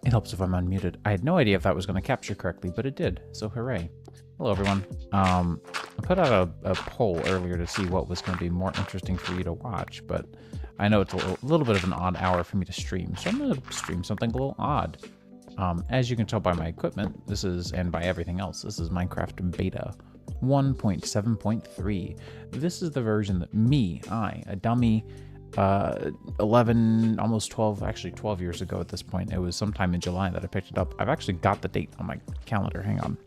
It helps if I'm unmuted. I had no idea if that was going to capture correctly, but it did, so hooray. Hello, everyone. I put out a poll earlier to see what was going to be more interesting for you to watch, but I know it's a little bit of an odd hour for me to stream, so I'm going to stream something a little odd. As you can tell by my equipment, and by everything else, this is Minecraft Beta 1.7.3. This is the version that a dummy, 11, almost 12, actually 12 years ago at this point. It was sometime in July that I picked it up. I've actually got the date on my calendar. Hang on.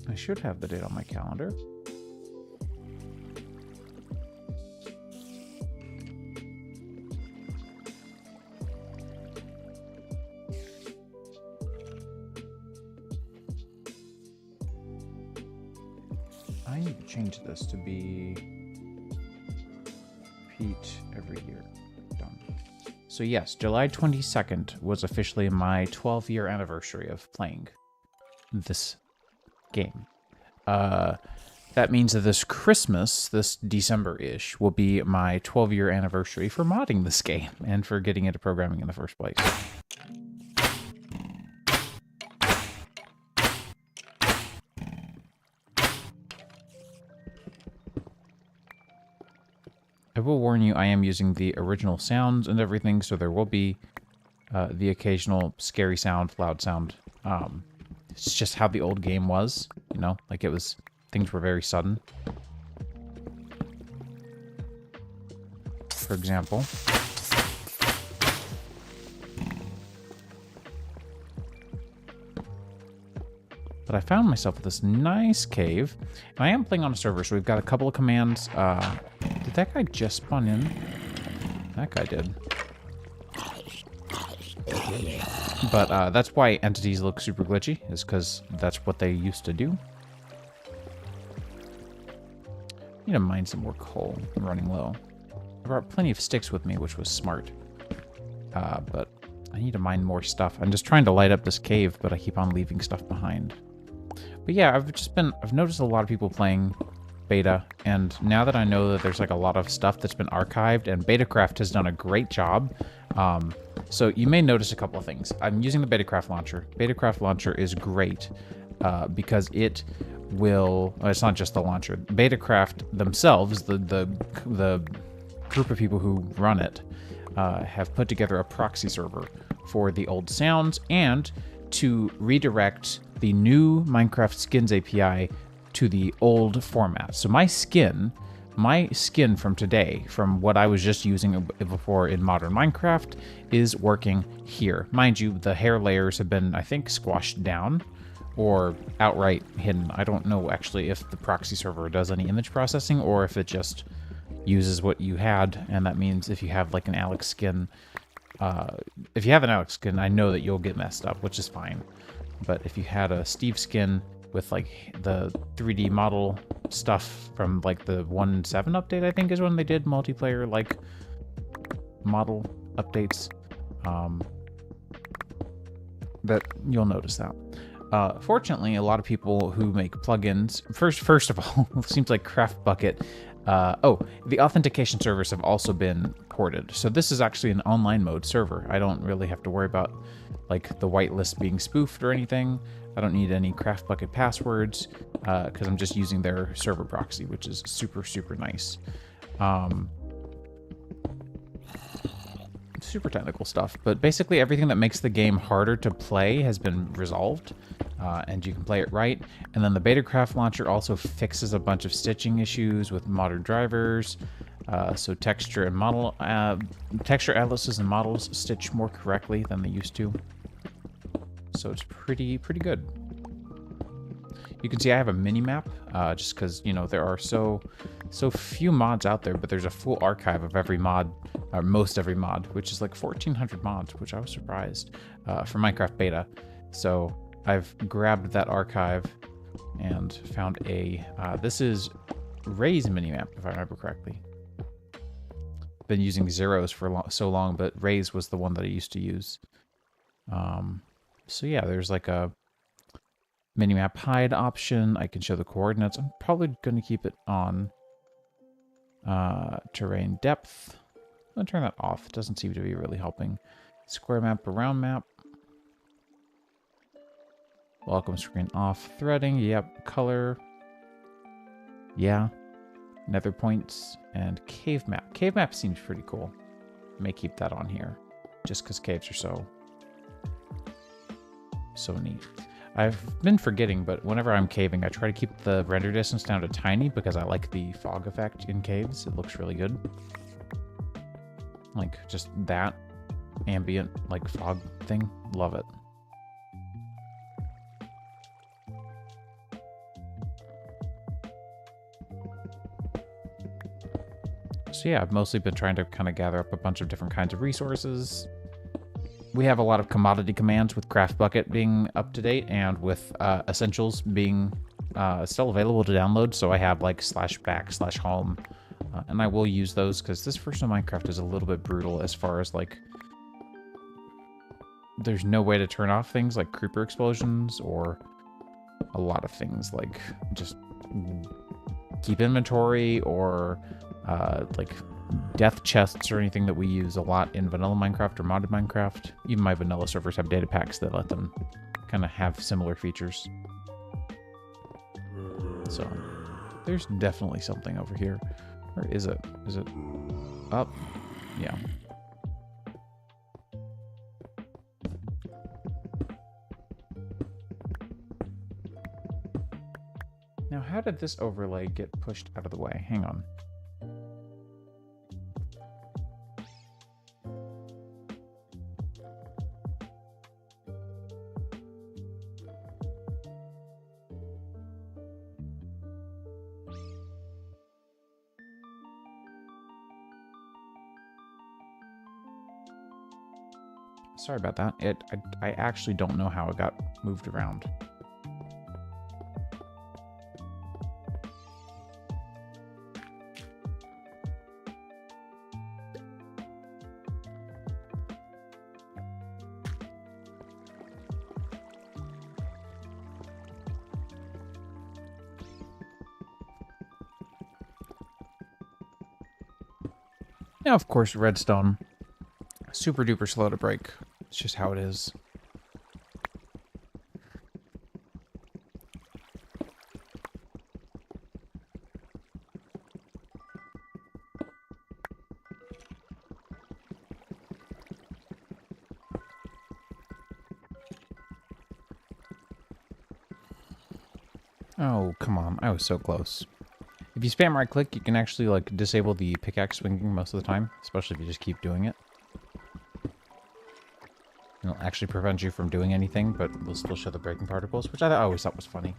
I should have the date on my calendar. I need to change this to be repeat every year. Done. So yes, July 22nd was officially my 12-year anniversary of playing this game. That means that this Christmas, this December-ish, will be my 12-year anniversary for modding this game and for getting into programming in the first place. I will warn you, I am using the original sounds and everything, so there will be the occasional scary sound, loud sound. It's just how the old game was, you know? Like, things were very sudden. For example. But I found myself with this nice cave. And I am playing on a server, so we've got a couple of commands. Did that guy just spawn in? That guy did. But that's why entities look super glitchy, is because that's what they used to do. I need to mine some more coal. I'm running low. I brought plenty of sticks with me, which was smart. But I need to mine more stuff. I'm just trying to light up this cave, but I keep on leaving stuff behind. But yeah, I've noticed a lot of people playing beta, and now that I know that there's like a lot of stuff that's been archived, and Betacraft has done a great job. So you may notice a couple of things. I'm using the Betacraft launcher. Betacraft launcher is great because it will. Well, it's not just the launcher. Betacraft themselves, the group of people who run it, have put together a proxy server for the old sounds and to redirect the new Minecraft Skins API to the old format. So my skin from today, from what I was just using before in modern Minecraft, is working here. Mind you, the hair layers have been, I think, squashed down or outright hidden. I don't know actually if the proxy server does any image processing or if it just uses what you had, and that means if you have like an Alex skin, if you have an Alex skin, I know that you'll get messed up, which is fine. But if you had a Steve skin with like the 3D model stuff from like the 1.7 update, I think is when they did multiplayer like model updates, that you'll notice that. Fortunately, a lot of people who make plugins, first of all, it seems like CraftBucket. The authentication servers have also been ported. So this is actually an online mode server. I don't really have to worry about like the whitelist being spoofed or anything. I don't need any CraftBucket passwords because I'm just using their server proxy, which is super, super nice. Super technical stuff, but basically everything that makes the game harder to play has been resolved, and you can play it right. And then the Betacraft launcher also fixes a bunch of stitching issues with modern drivers, so texture atlases and models stitch more correctly than they used to. So it's pretty good. You can see I have a mini map, just because, you know, there are so few mods out there, but there's a full archive of every mod, or most every mod, which is like 1,400 mods, which I was surprised, for Minecraft Beta. So I've grabbed that archive, and found a, this is Ray's minimap, if I remember correctly. Been using zeros for so long, but Ray's was the one that I used to use. So yeah, there's like a minimap hide option. I can show the coordinates. I'm probably going to keep it on. Terrain depth. I'm going to turn that off. It doesn't seem to be really helping. Square map, round map. Welcome screen off. Threading, yep. Color. Yeah. Nether points. And cave map. Cave map seems pretty cool. May keep that on here. Just because caves are so neat. I've been forgetting, but whenever I'm caving, I try to keep the render distance down to tiny because I like the fog effect in caves. It looks really good. Like, just that ambient, like, fog thing. Love it. So yeah, I've mostly been trying to kind of gather up a bunch of different kinds of resources. We have a lot of commodity commands with Craft Bucket being up to date and with Essentials being still available to download. So I have like /back/home, and I will use those because this version of Minecraft is a little bit brutal as far as like there's no way to turn off things like creeper explosions or a lot of things like just keep inventory or like death chests or anything that we use a lot in vanilla Minecraft or modded Minecraft. Even my vanilla servers have data packs that let them kind of have similar features. So there's definitely something over here. Where is it? Is it up? Yeah. Now, how did this overlay get pushed out of the way? Hang on. Sorry about that. I actually don't know how it got moved around. Now, of course, redstone, super duper slow to break. It's just how it is. Oh, come on. I was so close. If you spam right click, you can actually like disable the pickaxe swinging most of the time, especially if you just keep doing it. It'll actually prevent you from doing anything, but will still show the breaking particles, which I always thought was funny.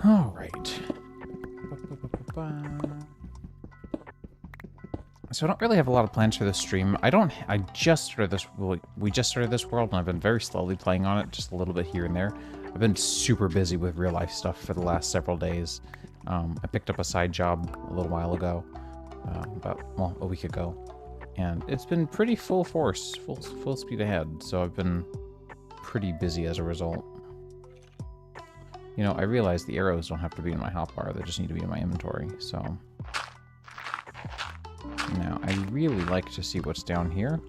All right. So I don't really have a lot of plans for this stream. I just started this, we just started this world, and I've been very slowly playing on it, just a little bit here and there. I've been super busy with real life stuff for the last several days. I picked up a side job a little while ago, well, a week ago. And it's been pretty full force, full speed ahead, so I've been pretty busy as a result. You know, I realize the arrows don't have to be in my hotbar, they just need to be in my inventory, so... Now, I really like to see what's down here.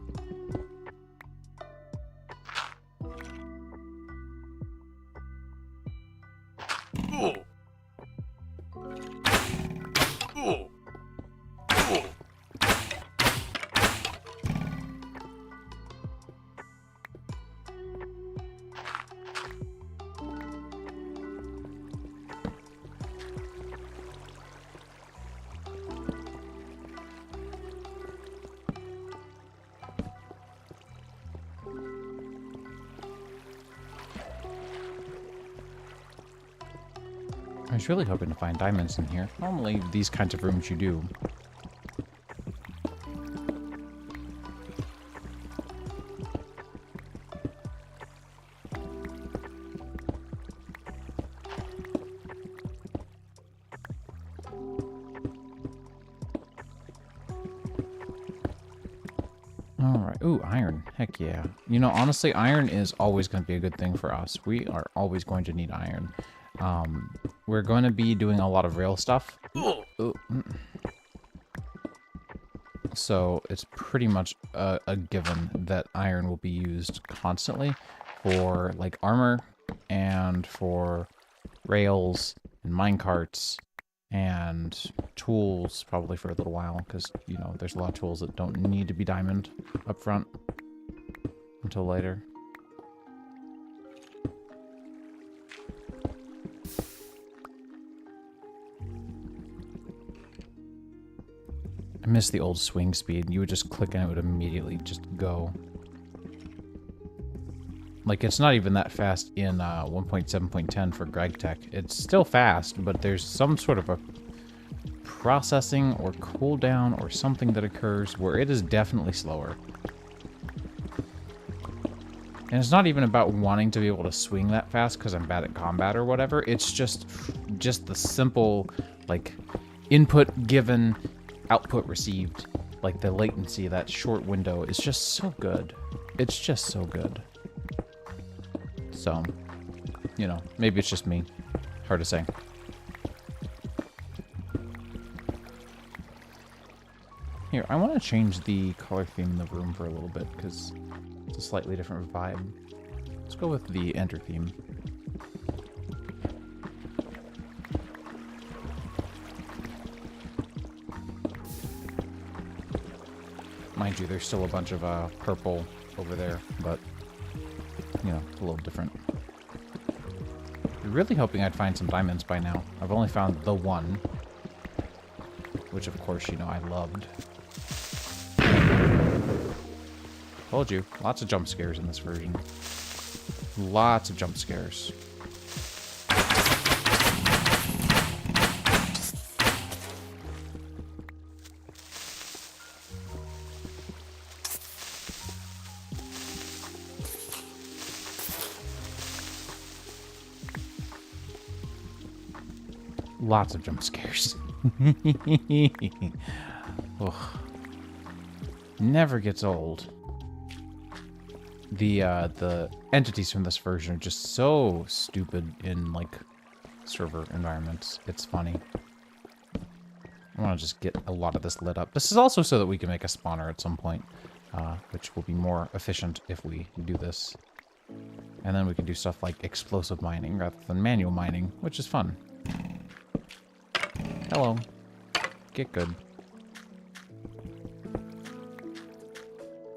I was really hoping to find diamonds in here. Normally, these kinds of rooms you do. Alright. Ooh, iron. Heck yeah. You know, honestly, iron is always going to be a good thing for us. We are always going to need iron. We're going to be doing a lot of rail stuff. Ooh. So it's pretty much a given that iron will be used constantly for like armor and for rails and minecarts and tools probably for a little while because, you know, there's a lot of tools that don't need to be diamond up front until later. I miss the old swing speed. You would just click and it would immediately just go. Like, it's not even that fast in 1.7.10 for GregTech. It's still fast, but there's some sort of a processing or cooldown or something that occurs where it is definitely slower. And it's not even about wanting to be able to swing that fast because I'm bad at combat or whatever. It's just the simple, like, input given, output received. Like, the latency, that short window is just so good. It's just so good. So, you know, maybe it's just me. Hard to say. Here, I want to change the color theme in the room for a little bit because it's a slightly different vibe. Let's go with the Ender theme. Mind you, there's still a bunch of purple over there, but, you know, a little different. I'm really hoping I'd find some diamonds by now. I've only found the one, which of course, you know, I loved. Told you, lots of jump scares in this version. Lots of jump scares. Lots of jump scares. Ugh. Never gets old. The entities from this version are just so stupid in, like, server environments. It's funny. I want to just get a lot of this lit up. This is also so that we can make a spawner at some point, which will be more efficient if we do this. And then we can do stuff like explosive mining rather than manual mining, which is fun. Hello. Get good.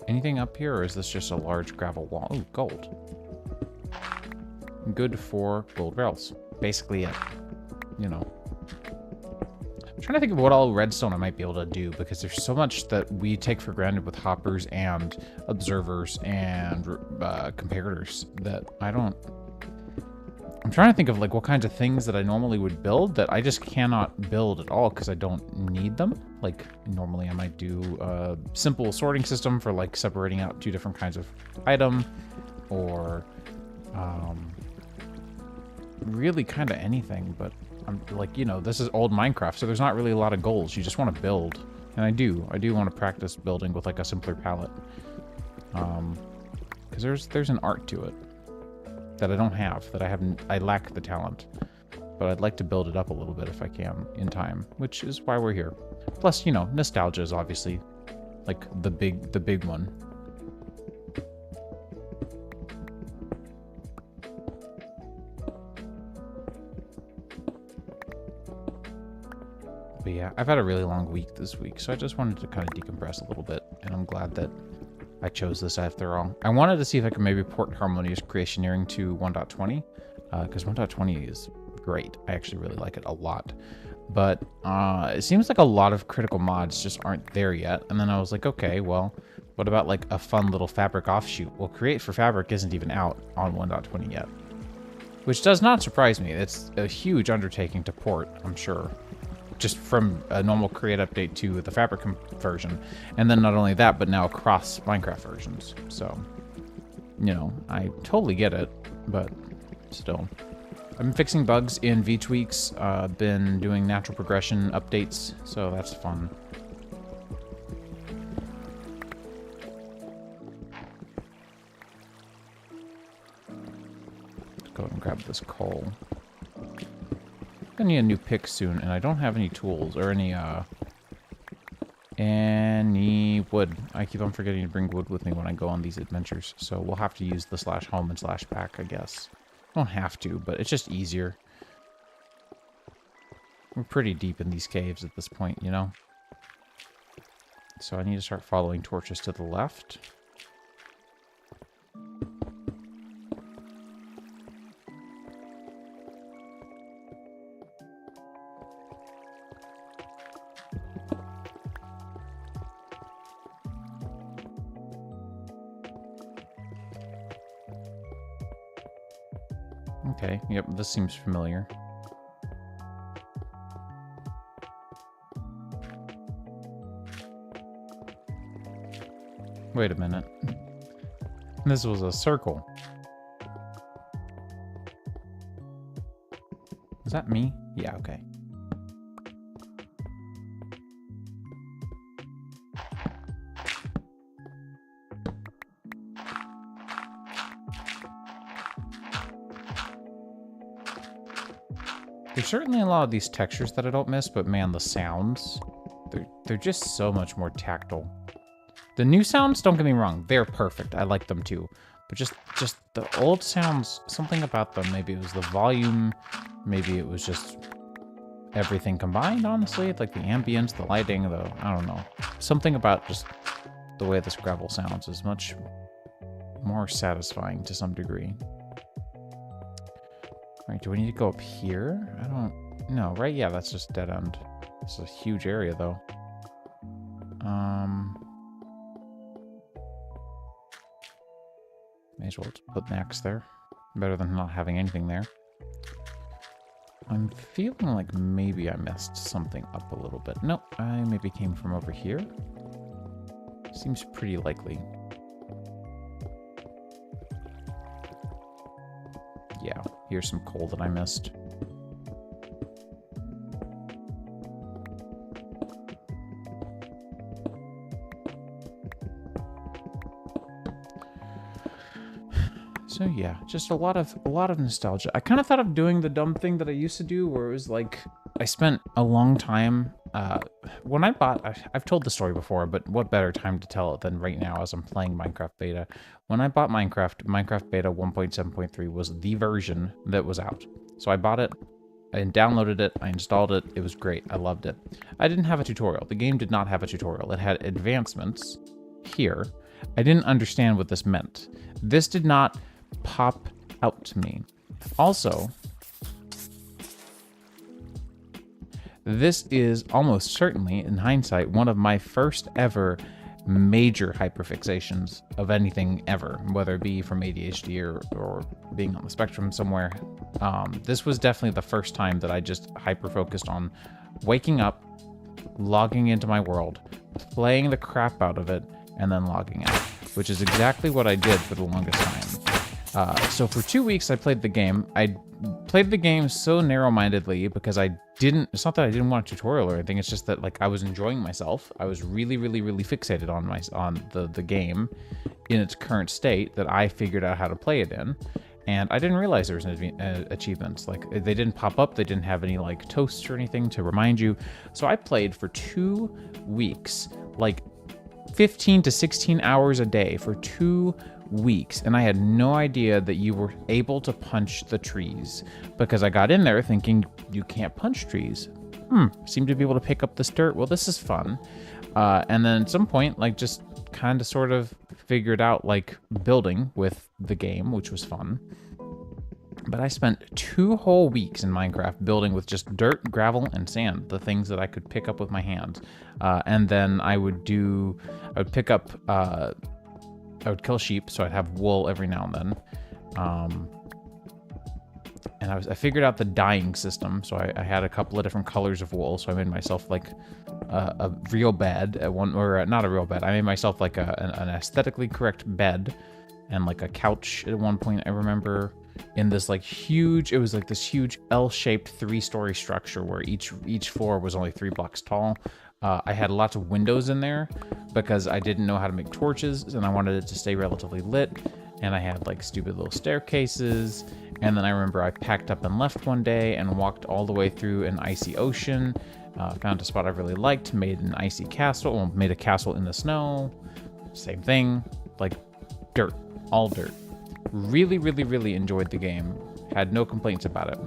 Anything up here, or is this just a large gravel wall? Ooh, gold. Good for gold rails. Basically it. You know. I'm trying to think of what all redstone I might be able to do, because there's so much that we take for granted with hoppers and observers and comparators that I don't... I'm trying to think of, like, what kinds of things that I normally would build that I just cannot build at all because I don't need them. Like, normally I might do a simple sorting system for, like, separating out two different kinds of item, or really kind of anything, but I'm like, you know, this is old Minecraft, so there's not really a lot of goals. You just want to build, and I do want to practice building with, like, a simpler palette, because there's an art to it that I don't have, that I lack the talent, but I'd like to build it up a little bit if I can in time, which is why we're here. Plus, you know, nostalgia is obviously like the big one. But yeah, I've had a really long week this week, so I just wanted to kind of decompress a little bit, and I'm glad that I chose this after all. I wanted to see if I could maybe port Harmonious Creationeering to 1.20, because 1.20 is great. I actually really like it a lot. But it seems like a lot of critical mods just aren't there yet. And then I was like, okay, well, what about like a fun little Fabric offshoot? Well, Create for Fabric isn't even out on 1.20 yet. which does not surprise me. It's a huge undertaking to port, I'm sure. Just from a normal Create Update to the Fabric version. And then not only that, but now across Minecraft versions. So, you know, I totally get it, but still. I've been fixing bugs in VTweaks, been doing natural progression updates, so that's fun. Let's go and grab this coal. Gonna need a new pick soon, and I don't have any tools or any wood. I keep on forgetting to bring wood with me when I go on these adventures, so we'll have to use the /home and /pack, I guess. Don't have to, but it's just easier. We're pretty deep in these caves at this point, you know? So I need to start following torches to the left. Okay, yep, this seems familiar. Wait a minute. This was a circle. Is that me? Yeah, okay. There's certainly a lot of these textures that I don't miss, but man, the sounds, they're just so much more tactile. The new sounds, don't get me wrong, they're perfect. I like them too. But just the old sounds, something about them, maybe it was the volume, maybe it was just everything combined, honestly. Like the ambience, the lighting, I don't know. Something about just the way this gravel sounds is much more satisfying to some degree. All right, do we need to go up here? I don't know, right? Yeah, that's just dead end. It's a huge area, though. May as well just put an axe there. Better than not having anything there. I'm feeling like maybe I messed something up a little bit. Nope, I maybe came from over here. Seems pretty likely. Yeah, here's some coal that I missed. So yeah, just a lot of nostalgia. I kind of thought of doing the dumb thing that I used to do, where it was like I spent a long time when I bought. I've told the story before, but what better time to tell it than right now as I'm playing Minecraft Beta? When I bought Minecraft Beta 1.7.3 was the version that was out. So I bought it, I downloaded it, I installed it. It was great. I loved it. I didn't have a tutorial. The game did not have a tutorial. It had advancements here. I didn't understand what this meant. This did not pop out to me. Also, this is almost certainly, in hindsight, one of my first ever major hyperfixations of anything ever, whether it be from ADHD or being on the spectrum somewhere. This was definitely the first time that I just hyper-focused on waking up, logging into my world, playing the crap out of it, and then logging out, which is exactly what I did for the longest time. So for 2 weeks, I played the game. I played the game so narrow-mindedly because it's not that I didn't want a tutorial or anything, it's just that like I was enjoying myself. I was really fixated on the game in its current state that I figured out how to play it in. And I didn't realize there was achievements. Like, they didn't pop up, they didn't have any like toasts or anything to remind you. So I played for 2 weeks, like 15 to 16 hours a day for 2 weeks, and I had no idea that you were able to punch the trees, because I got in there thinking you can't punch trees. Seem to be able to pick up this dirt. Well, this is fun. And then at some point, like, just kind of sort of figured out like building with the game, which was fun. But I spent 2 whole weeks in Minecraft building with just dirt, gravel, and sand, the things that I could pick up with my hands. And then I would pick up, I would kill sheep, so I'd have wool every now and then. and I figured out the dyeing system. So I had a couple of different colors of wool. So I made myself like a real bed at one, or not a real bed. I made myself like an aesthetically correct bed and like a couch at one point. I remember in this like huge, it was like this huge L-shaped 3-story structure where each floor was only 3 blocks tall. I had lots of windows in there because I didn't know how to make torches and I wanted it to stay relatively lit. And I had like stupid little staircases. And then I remember I packed up and left one day and walked all the way through an icy ocean. Found a spot I really liked, made an icy castle, well, made a castle in the snow. Same thing, like dirt, all dirt. Really, really, really enjoyed the game. Had no complaints about it.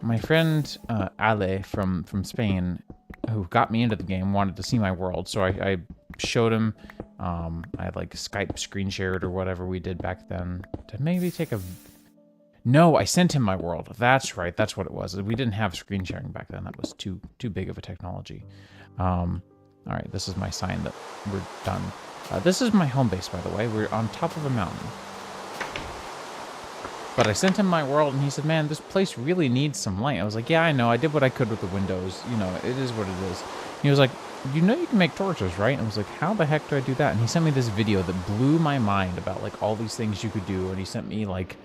My friend Ale from Spain, who got me into the game, wanted to see my world, so I showed him. I like Skype screen shared or whatever we did back then to maybe take a... No, I sent him my world. That's right. That's what it was. We didn't have screen sharing back then. That was too big of a technology. All right, this is my sign that we're done. This is my home base, by the way. We're on top of a mountain. But I sent him my world, and he said, man, this place really needs some light. I was like, yeah, I know. I did what I could with the windows. You know, it is what it is. He was like, you know you can make torches, right? And I was like, how the heck do I do that? And he sent me this video that blew my mind about, like, all these things you could do. And he sent me, like,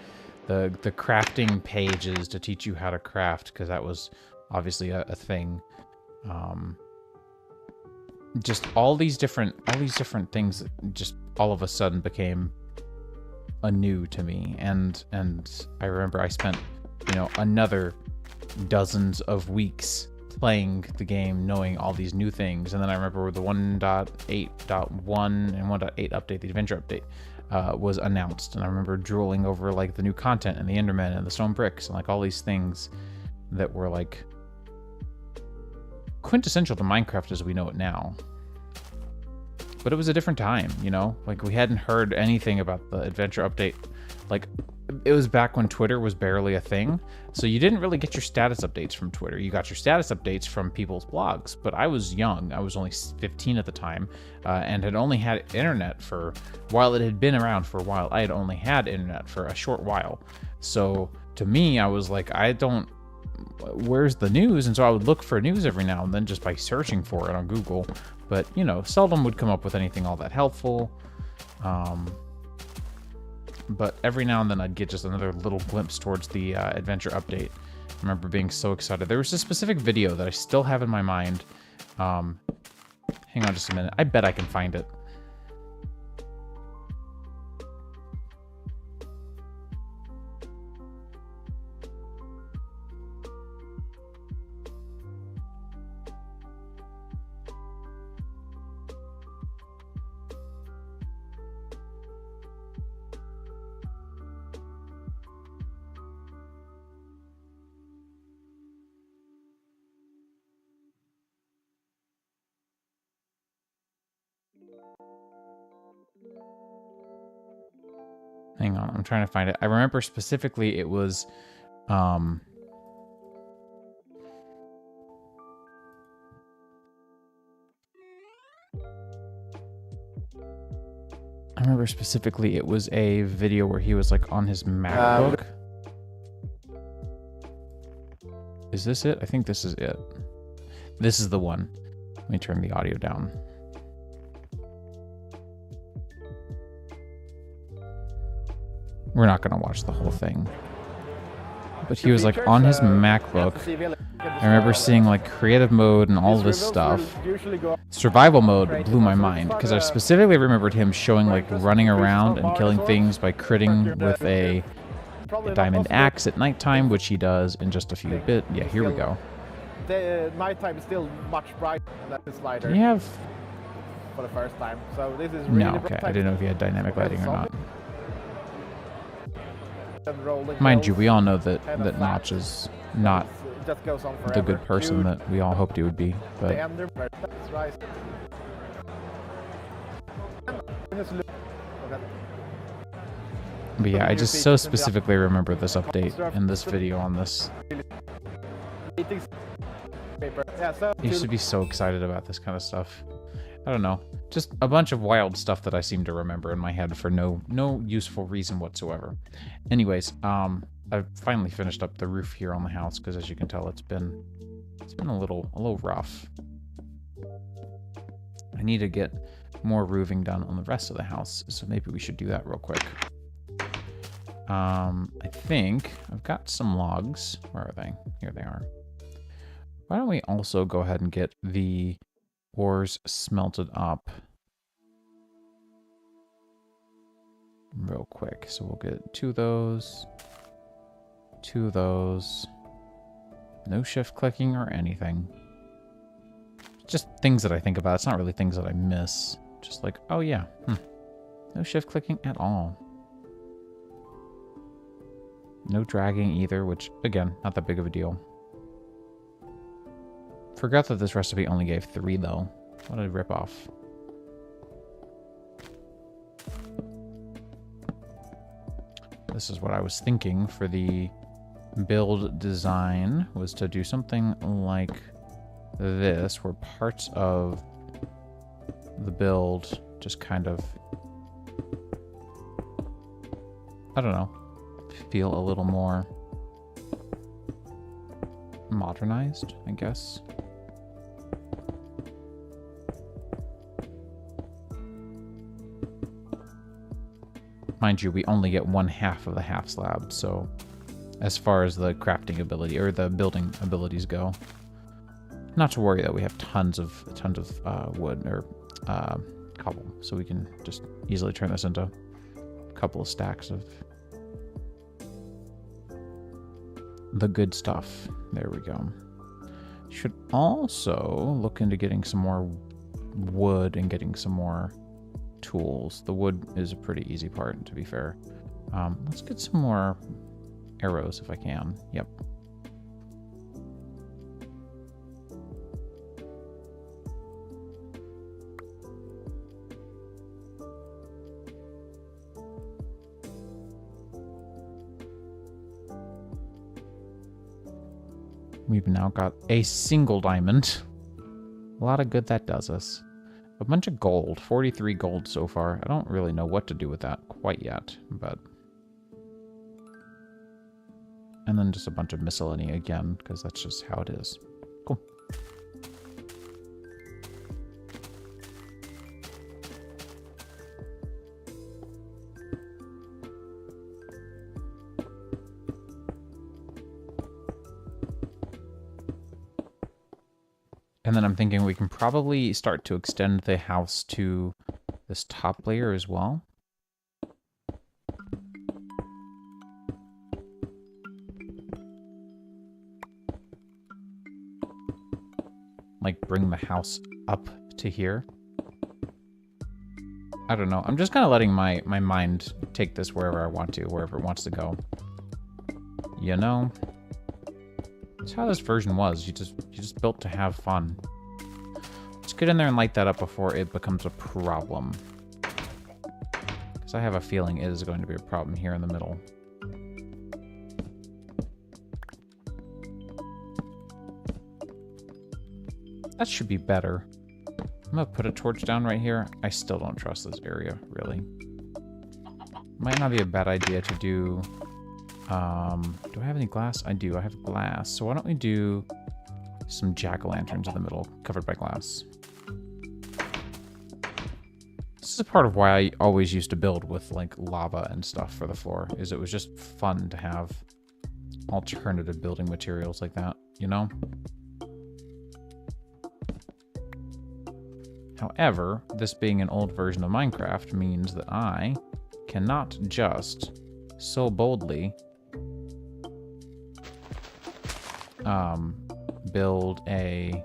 the crafting pages to teach you how to craft, because that was obviously a thing. Just all these different things just all of a sudden became anew to me, and I remember I spent, you know, another dozens of weeks playing the game, knowing all these new things. And then I remember the 1.8.1 and 1.8 update, the adventure update, was announced, and I remember drooling over like the new content and the Endermen and the stone bricks and like all these things that were like quintessential to Minecraft as we know it now. But it was a different time, you know? Like, we hadn't heard anything about the adventure update. Like, it was back when Twitter was barely a thing, so you didn't really get your status updates from Twitter. You got your status updates from people's blogs. But I was young. I was only 15 at the time, and had only had internet for... While it had been around for a while, I had only had internet for a short while. So, to me, I was like, I don't... Where's the news? And so I would look for news every now and then just by searching for it on Google. But, you know, seldom would come up with anything all that helpful. But every now and then I'd get just another little glimpse towards the adventure update. I remember being so excited. There was a specific video that I still have in my mind. Hang on just a minute. I bet I can find it. Hang on, I'm trying to find it. I remember specifically it was, I remember specifically it was a video where he was like on his MacBook. Is this it? I think this is it. This is the one. Let me turn the audio down. We're not going to watch the whole thing. But he was like on his MacBook. I remember seeing like creative mode and all this stuff. Survival mode blew my mind because I specifically remembered him showing like running around and killing things by critting with a diamond axe at nighttime, which he does in just a few bit. Yeah, here we go. The nighttime is still much brighter than the slider. Do you have... For the first time. So this is really no, okay. I didn't know if you had dynamic lighting or not. Mind you, we all know that Notch is not the good person that we all hoped he would be, but... But yeah, I just so specifically remember this update and this video on this. I used to be so excited about this kind of stuff. I don't know. Just a bunch of wild stuff that I seem to remember in my head for no useful reason whatsoever. Anyways, I've finally finished up the roof here on the house because, as you can tell, it's been a little rough. I need to get more roofing done on the rest of the house, so maybe we should do that real quick. I think I've got some logs. Where are they? Here they are. Why don't we also go ahead and get the ores smelted up real quick. So we'll get 2 of those, 2 of those. No shift clicking or anything. Just things that I think about. It's not really things that I miss. Just like, oh yeah, no shift clicking at all. No dragging either, which, again, not that big of a deal. Forgot that this recipe only gave 3, though. What a ripoff. This is what I was thinking for the build design, was to do something like this, where parts of the build just kind of, I don't know, feel a little more modernized, I guess. Mind you, we only get 1/2 of the half slab, so as far as the crafting ability or the building abilities go, not to worry though. We have tons of wood or cobble, so we can just easily turn this into a couple of stacks of the good stuff. There we go. Should also look into getting some more wood and getting some more tools. The wood is a pretty easy part, to be fair. Let's get some more arrows if I can. Yep. We've now got a single diamond. A lot of good that does us. A bunch of gold. 43 gold so far. I don't really know what to do with that quite yet, but... And then just a bunch of miscellany again, because that's just how it is. Cool. And then I'm thinking we can probably start to extend the house to this top layer as well. Like bring the house up to here. I don't know. I'm just kind of letting my mind take this wherever I want to, wherever it wants to go. You know? That's how this version was. You just built to have fun. Let's get in there and light that up before it becomes a problem. Because I have a feeling it is going to be a problem here in the middle. That should be better. I'm gonna put a torch down right here. I still don't trust this area, really. Might not be a bad idea to do... do I have any glass? I do. I have glass. So why don't we do some jack-o'-lanterns in the middle, covered by glass. This is a part of why I always used to build with, like, lava and stuff for the floor, is it was just fun to have alternative building materials like that, you know? However, this being an old version of Minecraft means that I cannot just so boldly build a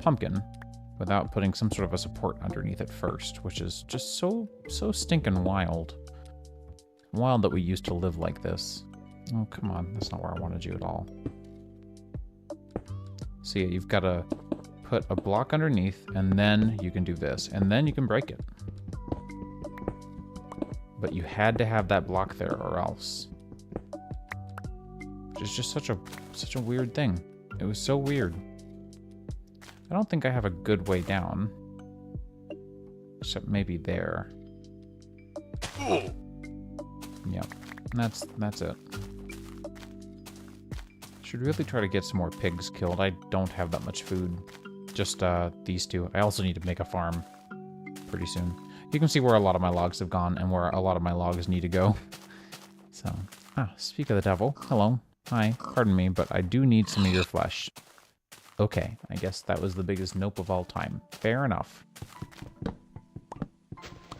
pumpkin without putting some sort of a support underneath it first, which is just so stinking wild. Wild that we used to live like this. Oh, come on. That's not where I wanted you at all. So yeah, you've got to put a block underneath, and then you can do this, and then you can break it. But you had to have that block there or else. Which is just such a weird thing. It was so weird. I don't think I have a good way down. Except maybe there. Yep. That's it. Should really try to get some more pigs killed. I don't have that much food. Just these two. I also need to make a farm pretty soon. You can see where a lot of my logs have gone and where a lot of my logs need to go. So, speak of the devil. Hello. Hi. Pardon me, but I do need some of your flesh. Okay, I guess that was the biggest nope of all time. Fair enough.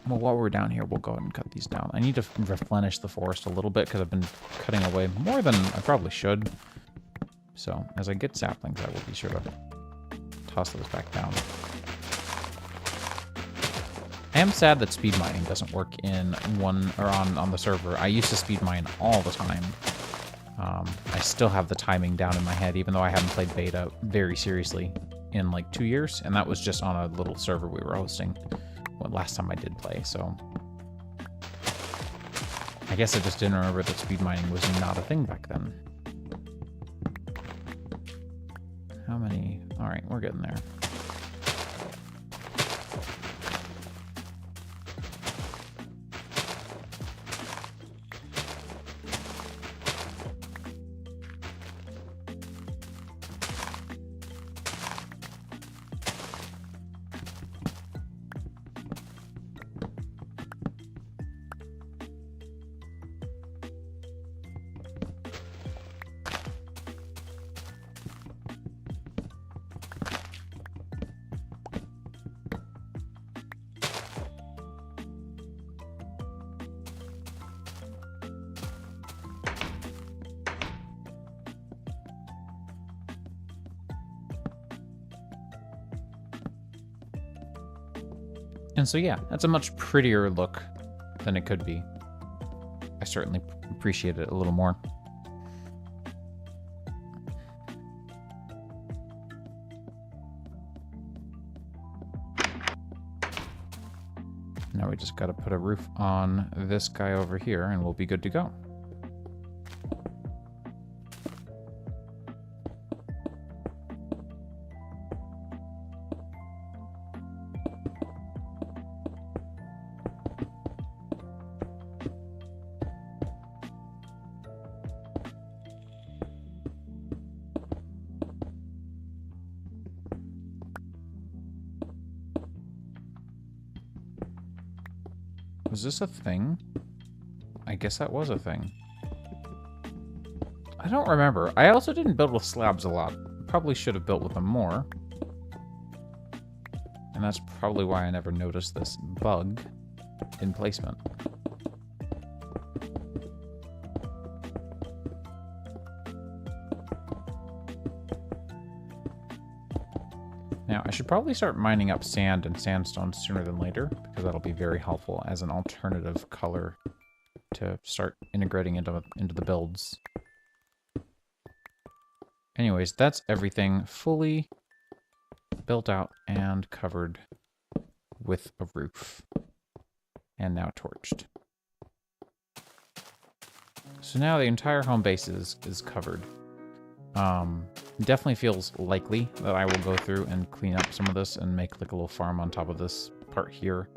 Well, while we're down here, we'll go ahead and cut these down. I need to replenish the forest a little bit because I've been cutting away more than I probably should. So, as I get saplings, I will be sure to toss those back down. I am sad that speed mining doesn't work in on the server. I used to speed mine all the time. I still have the timing down in my head, even though I haven't played beta very seriously in like 2 years, and that was just on a little server we were hosting last time I did play, so I guess I just didn't remember that speed mining was not a thing back then. How many? Alright, we're getting there. And so yeah, that's a much prettier look than it could be. I certainly appreciate it a little more. Now we just got to put a roof on this guy over here and we'll be good to go. Was this a thing? I guess that was a thing. I don't remember. I also didn't build with slabs a lot. Probably should have built with them more. And that's probably why I never noticed this bug in placement. Now, I should probably start mining up sand and sandstone sooner than later, because that'll be very helpful as an alternative color to start integrating into the builds. Anyways, that's everything fully built out and covered with a roof. And now torched. So now the entire home base is covered. Definitely feels likely that I will go through and clean up some of this and make like a little farm on top of this part here.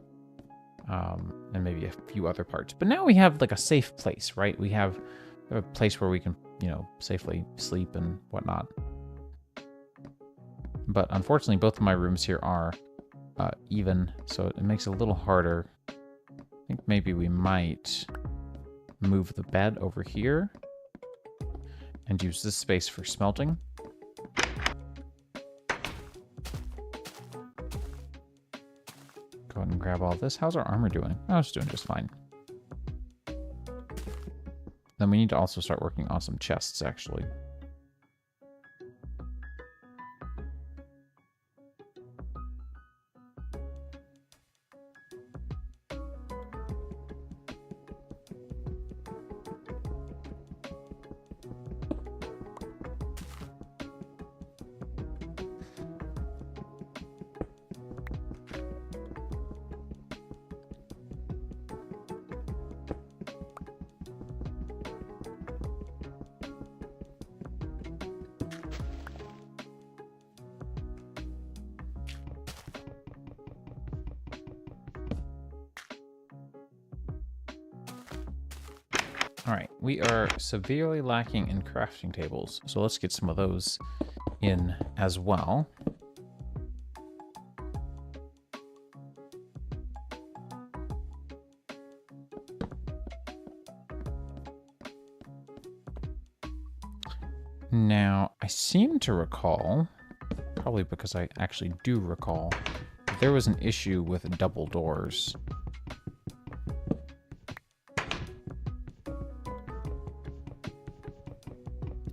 And maybe a few other parts. But now we have like a safe place, right? We have a place where we can, you know, safely sleep and whatnot. But unfortunately, both of my rooms here are even, so it makes it a little harder. I think maybe we might move the bed over here and use this space for smelting. Go ahead and grab all this. How's our armor doing? Oh, it's doing just fine. Then we need to also start working on some chests, actually. All right, we are severely lacking in crafting tables, so let's get some of those in as well. Now, I seem to recall, probably because I actually do recall, that there was an issue with double doors.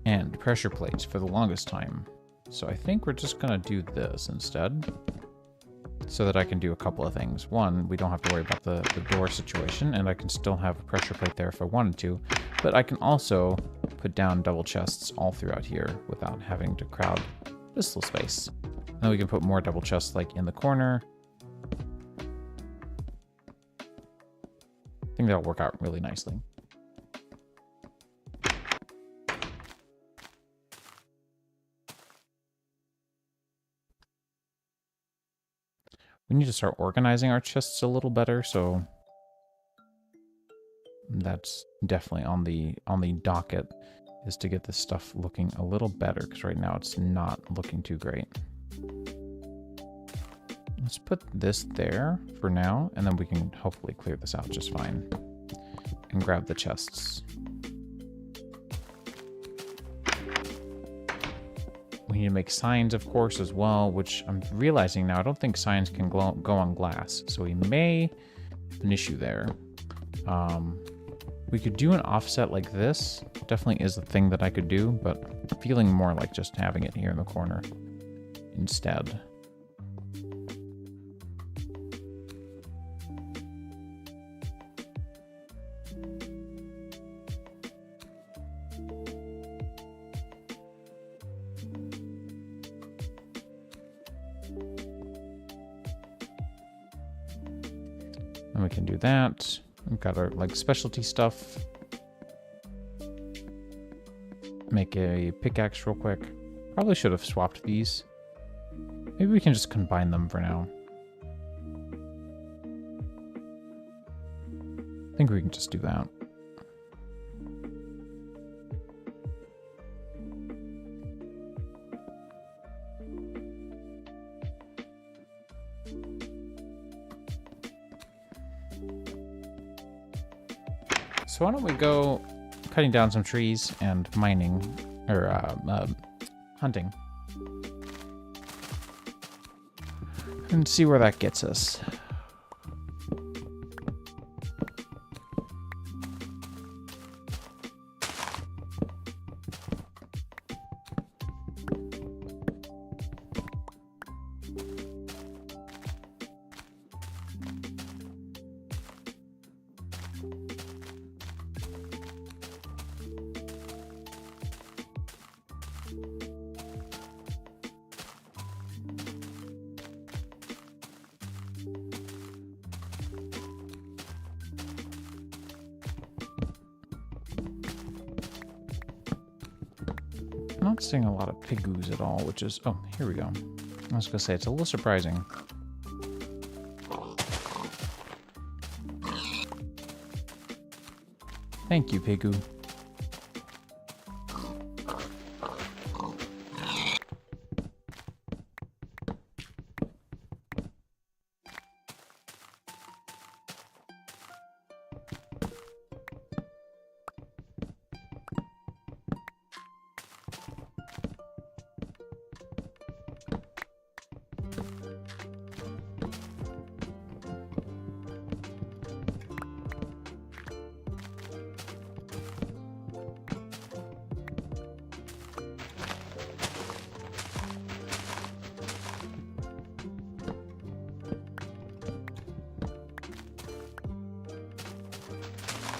And pressure plates for the longest time. So I think we're just gonna do this instead, so that I can do a couple of things. One, we don't have to worry about the door situation, and I can still have a pressure plate there if I wanted to, but I can also put down double chests all throughout here without having to crowd this little space. And then we can put more double chests like in the corner. I think that'll work out really nicely. We need to start organizing our chests a little better, so that's definitely on the docket, is to get this stuff looking a little better, because right now it's not looking too great. Let's put this there for now, and then we can hopefully clear this out just fine. And grab the chests. We need to make signs, of course, as well, which I'm realizing now I don't think signs can go on glass, so we may have an issue there. We could do an offset like this. Definitely is a thing that I could do, but I'm feeling more like just having it here in the corner instead. And we can do that. We've got our like specialty stuff. Make a pickaxe real quick. Probably should have swapped these. Maybe we can just combine them for now. I think we can just do that. So why don't we go cutting down some trees and mining, or hunting. And see where that gets us. I'm not seeing a lot of pigoos at all, which is... Oh, here we go. I was gonna say, it's a little surprising. Thank you, pigoo.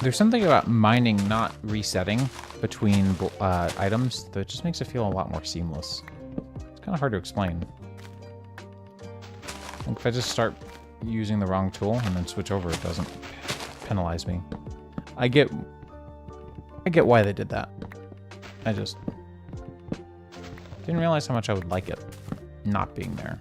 There's something about mining not resetting between items that just makes it feel a lot more seamless. It's kind of hard to explain. Like if I just start using the wrong tool and then switch over, it doesn't penalize me. I get why they did that. I just didn't realize how much I would like it not being there.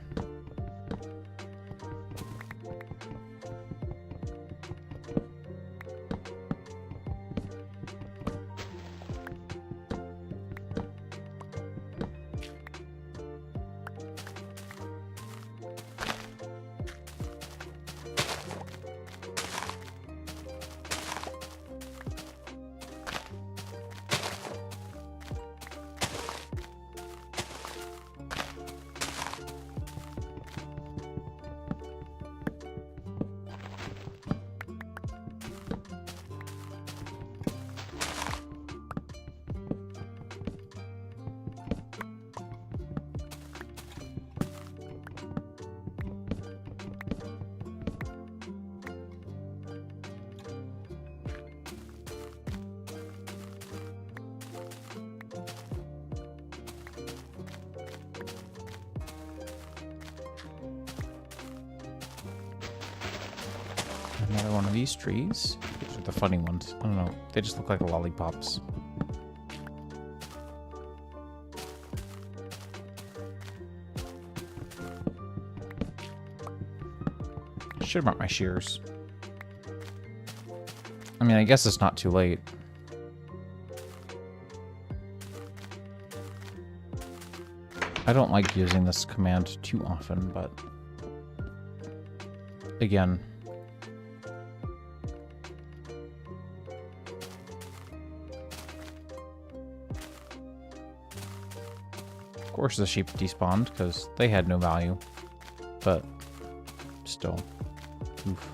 Another one of these trees. These are the funny ones. I don't know. They just look like lollipops. Should have brought my shears. I mean, I guess it's not too late. I don't like using this command too often, but again, of course the sheep despawned because they had no value, but still, oof.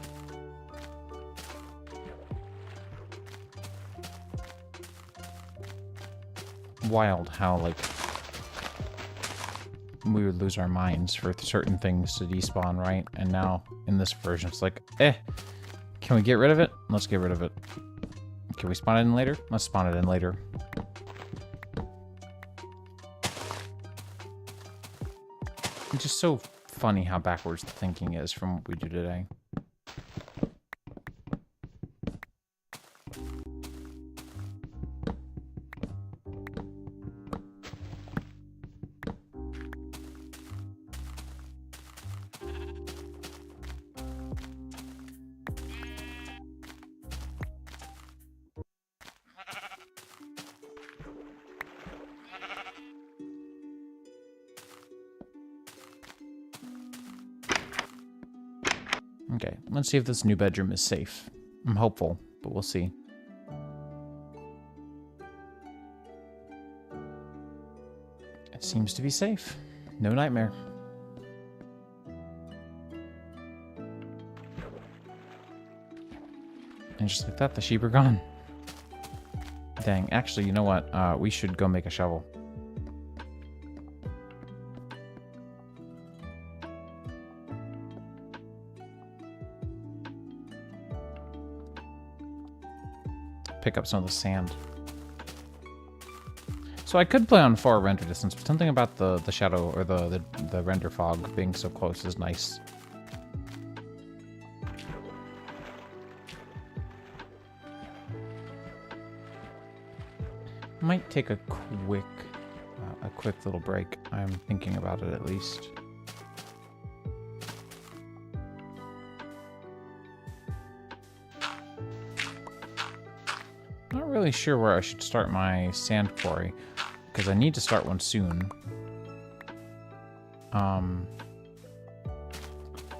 Wild how, like, we would lose our minds for certain things to despawn, right? And now, in this version, it's like, can we get rid of it? Let's get rid of it. Can we spawn it in later? Let's spawn it in later. It's just so funny how backwards the thinking is from what we do today. Okay, let's see if this new bedroom is safe. I'm hopeful, but we'll see. It seems to be safe. No nightmare. And just like that, the sheep are gone. Dang, actually, you know what? We should go make a shovel. Pick up some of the sand. So I could play on far render distance, but something about the shadow or the render fog being so close is nice. Might take a quick little break. I'm thinking about it at least. Not really sure where I should start my sand quarry, because I need to start one soon.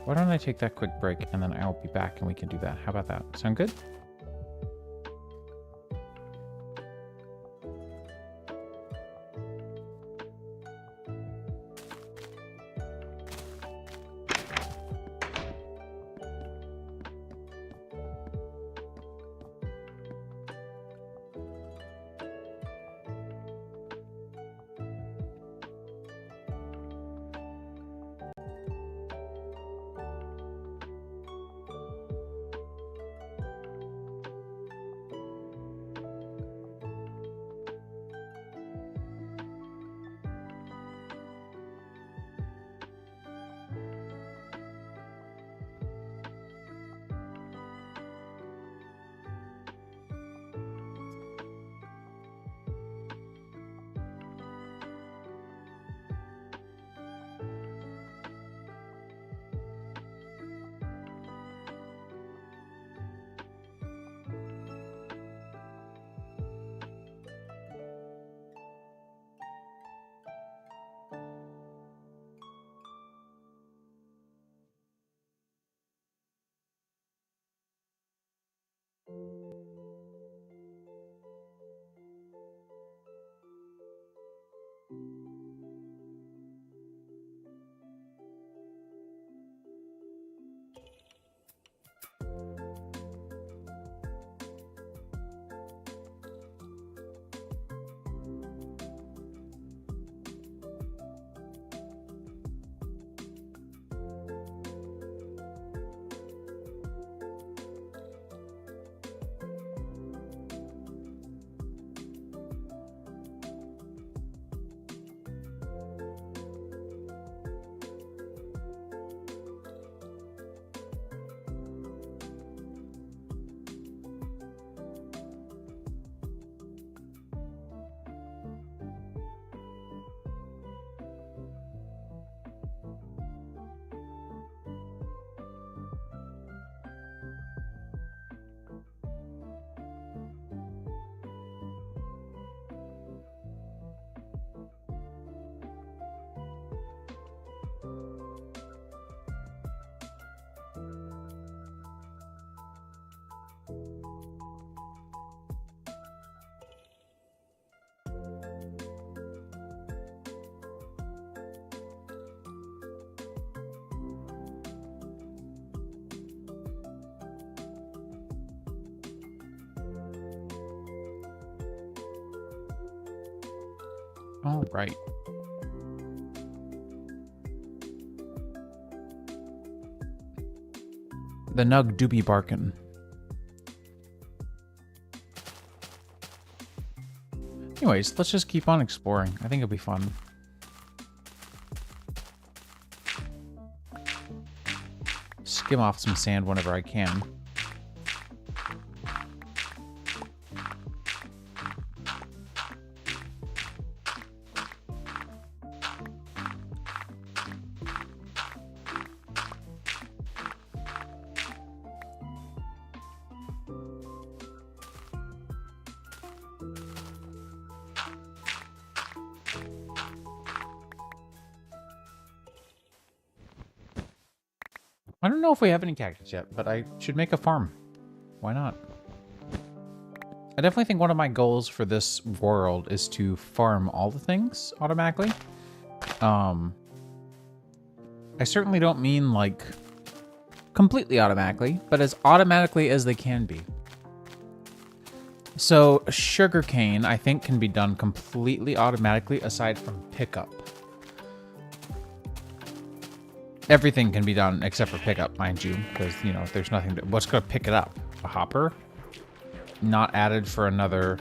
Why don't I take that quick break and then I'll be back and we can do that. How about that? Sound good? All right. The Nug do be barkin'. Anyways, let's just keep on exploring. I think it'll be fun. Skim off some sand whenever I can. I don't know if we have any cactus yet, but I should make a farm. Why not? I definitely think one of my goals for this world is to farm all the things automatically. I certainly don't mean like completely automatically, but as automatically as they can be. So sugarcane, I think, can be done completely automatically aside from pickup. Everything can be done except for pickup, mind you, because, you know, there's nothing to... What's going to pick it up? A hopper? Not added for another...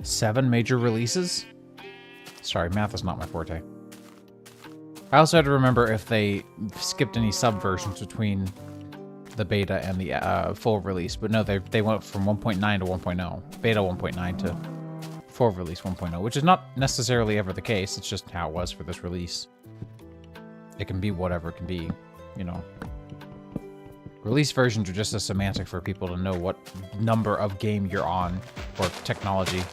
Seven major releases? Sorry, math is not my forte. I also had to remember if they skipped any subversions between the beta and the full release, but no, they went from 1.9 to 1.0, beta 1.9 to full release 1.0, which is not necessarily ever the case. It's just how it was for this release. It can be whatever it can be, you know. Release versions are just a semantic for people to know what number of game you're on, or technology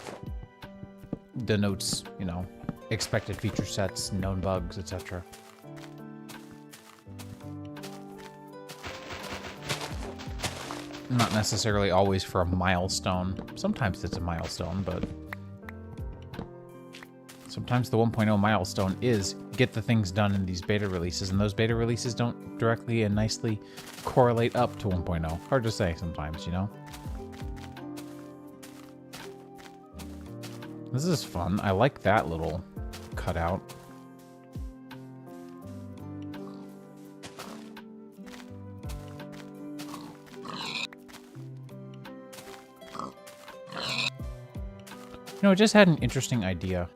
denotes, you know, expected feature sets, known bugs, etc. Not necessarily always for a milestone. Sometimes it's a milestone, but sometimes the 1.0 milestone is get the things done in these beta releases, and those beta releases don't directly and nicely correlate up to 1.0. Hard to say sometimes, you know? This is fun. I like that little cutout. You know, I just had an interesting idea.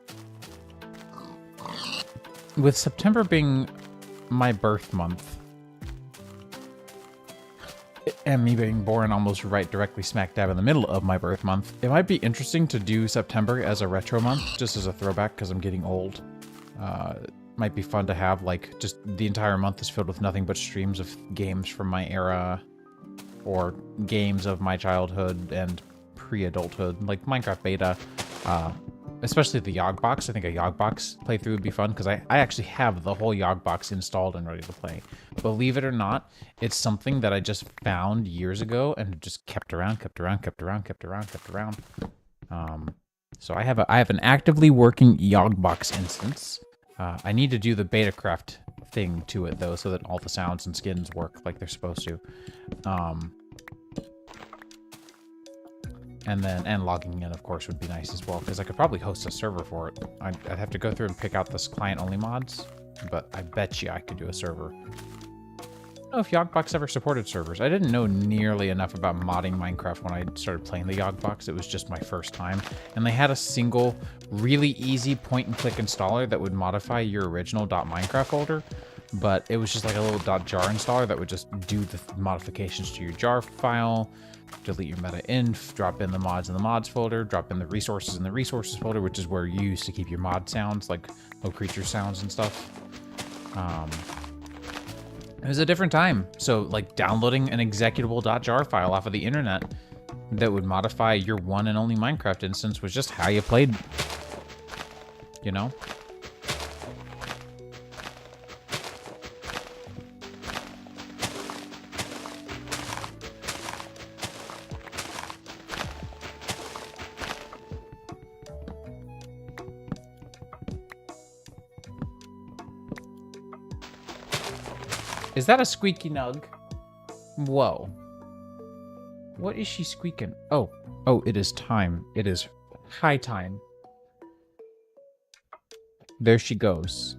With September being my birth month, and me being born almost right directly smack dab in the middle of my birth month, it might be interesting to do September as a retro month, just as a throwback, because I'm getting old. Might be fun to have, like, just the entire month is filled with nothing but streams of games from my era, or games of my childhood and pre-adulthood, like Minecraft beta. Especially the Yogbox. I think a Yogbox playthrough would be fun, because I actually have the whole Yogbox installed and ready to play. Believe it or not, it's something that I just found years ago and just kept around. So I have an actively working Yogbox instance. I need to do the Betacraft thing to it, though, so that all the sounds and skins work like they're supposed to. And logging in, of course, would be nice as well, because I could probably host a server for it. I'd have to go through and pick out this client-only mods, but I bet you I could do a server. I don't know if Yogbox ever supported servers. I didn't know nearly enough about modding Minecraft when I started playing the Yogbox. It was just my first time. And they had a single, really easy point-and-click installer that would modify your original .minecraft folder, but it was just like a little .jar installer that would just do the modifications to your jar file, delete your meta inf, drop in the mods in the mods folder, drop in the resources in the resources folder, which is where you used to keep your mod sounds, like low creature sounds and stuff. It was a different time. So, like, downloading an executable .jar file off of the internet that would modify your one and only Minecraft instance was just how you played, you know? Is that a squeaky nug? Whoa. What is she squeaking? Oh, it is time. It is high time. There she goes.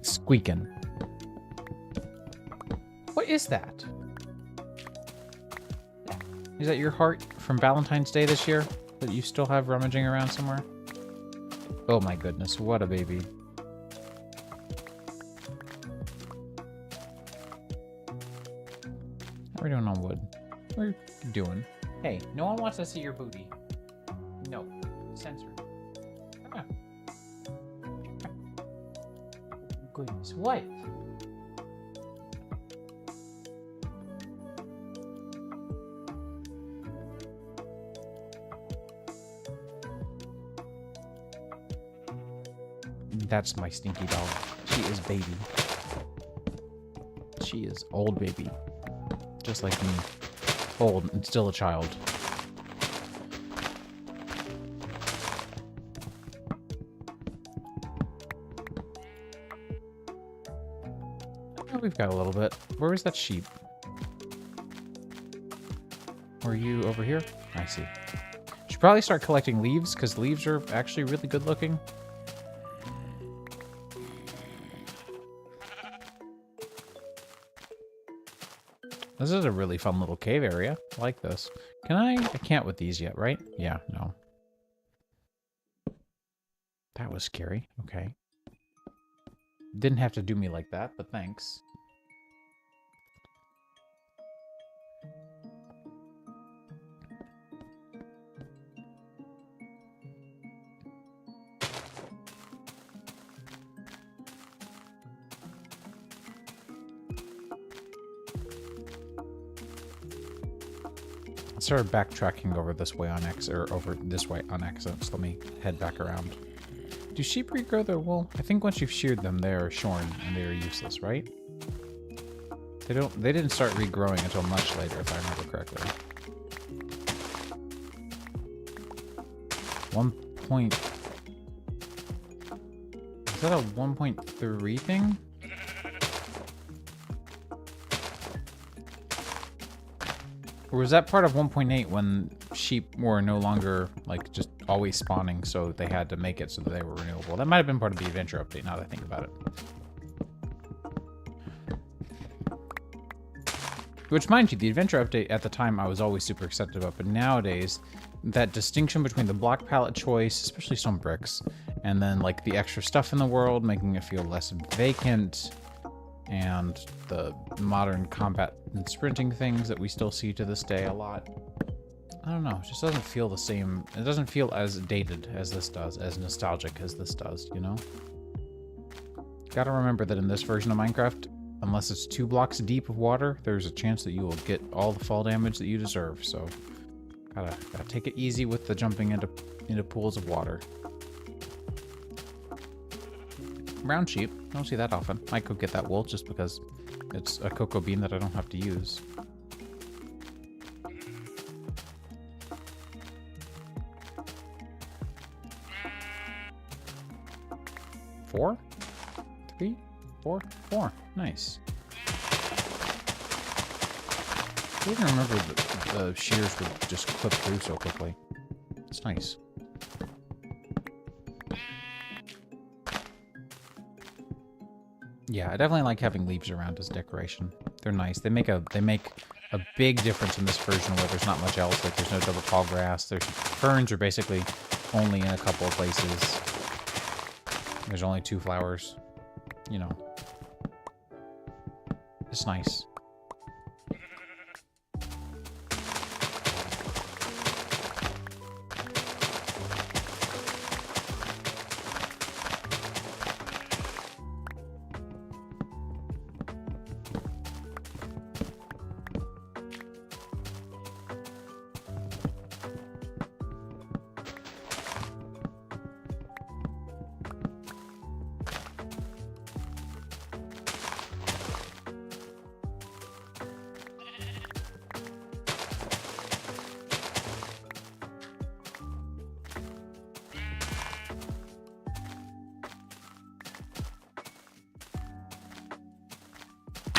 Squeaking. What is that? Is that your heart from Valentine's Day this year that you still have rummaging around somewhere? Oh my goodness, what a baby. How are we doing on wood? What are you doing? Hey, no one wants to see your booty. No. Censor. Come on. Goodness, what? That's my stinky dog. She is baby. She is old baby. Just like me. Old and still a child. Oh, we've got a little bit. Where is that sheep? Were you over here? I see. Should probably start collecting leaves, because leaves are actually really good looking. This is a really fun little cave area. I like this. Can I can't with these yet, right? Yeah, no. That was scary. Okay. Didn't have to do me like that, but thanks. I started backtracking over this way on over this way on accident, so let me head back around. Do sheep regrow their wool? I think once you've sheared them, they are shorn and they are useless, right? They didn't start regrowing until much later, if I remember correctly. 1 point... Is that a 1.3 thing? Or was that part of 1.8 when sheep were no longer, like, just always spawning, so they had to make it so that they were renewable? That might have been part of the adventure update, now that I think about it. Which, mind you, the adventure update at the time I was always super excited about, but nowadays, that distinction between the block palette choice, especially stone bricks, and then, like, the extra stuff in the world, making it feel less vacant, and the modern combat and sprinting things that we still see to this day a lot. I don't know, it just doesn't feel the same. It doesn't feel as dated as this does, as nostalgic as this does, you know? Gotta remember that in this version of Minecraft, unless it's 2 blocks deep of water, there's a chance that you will get all the fall damage that you deserve, so gotta take it easy with the jumping into pools of water. Brown sheep. I don't see that often. I could get that wool just because it's a cocoa bean that I don't have to use. Four? 3? 4? 4. Nice. I didn't remember the shears would just clip through so quickly. It's nice. Yeah, I definitely like having leaves around as decoration. They're nice. They make a big difference in this version where there's not much else. Like there's no double tall grass. Ferns are basically only in a couple of places. There's only 2 flowers. You know. It's nice.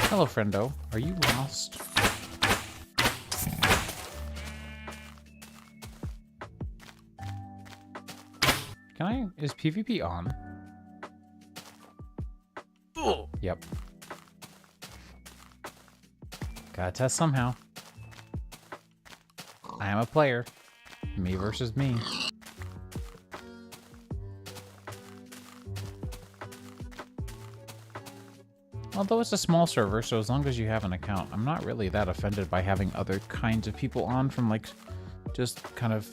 Hello, friendo. Are you lost? Can I? Is PvP on? Oh. Yep. Gotta test somehow. I am a player. Me versus me. Although it's a small server, so as long as you have an account, I'm not really that offended by having other kinds of people on from, like, just kind of...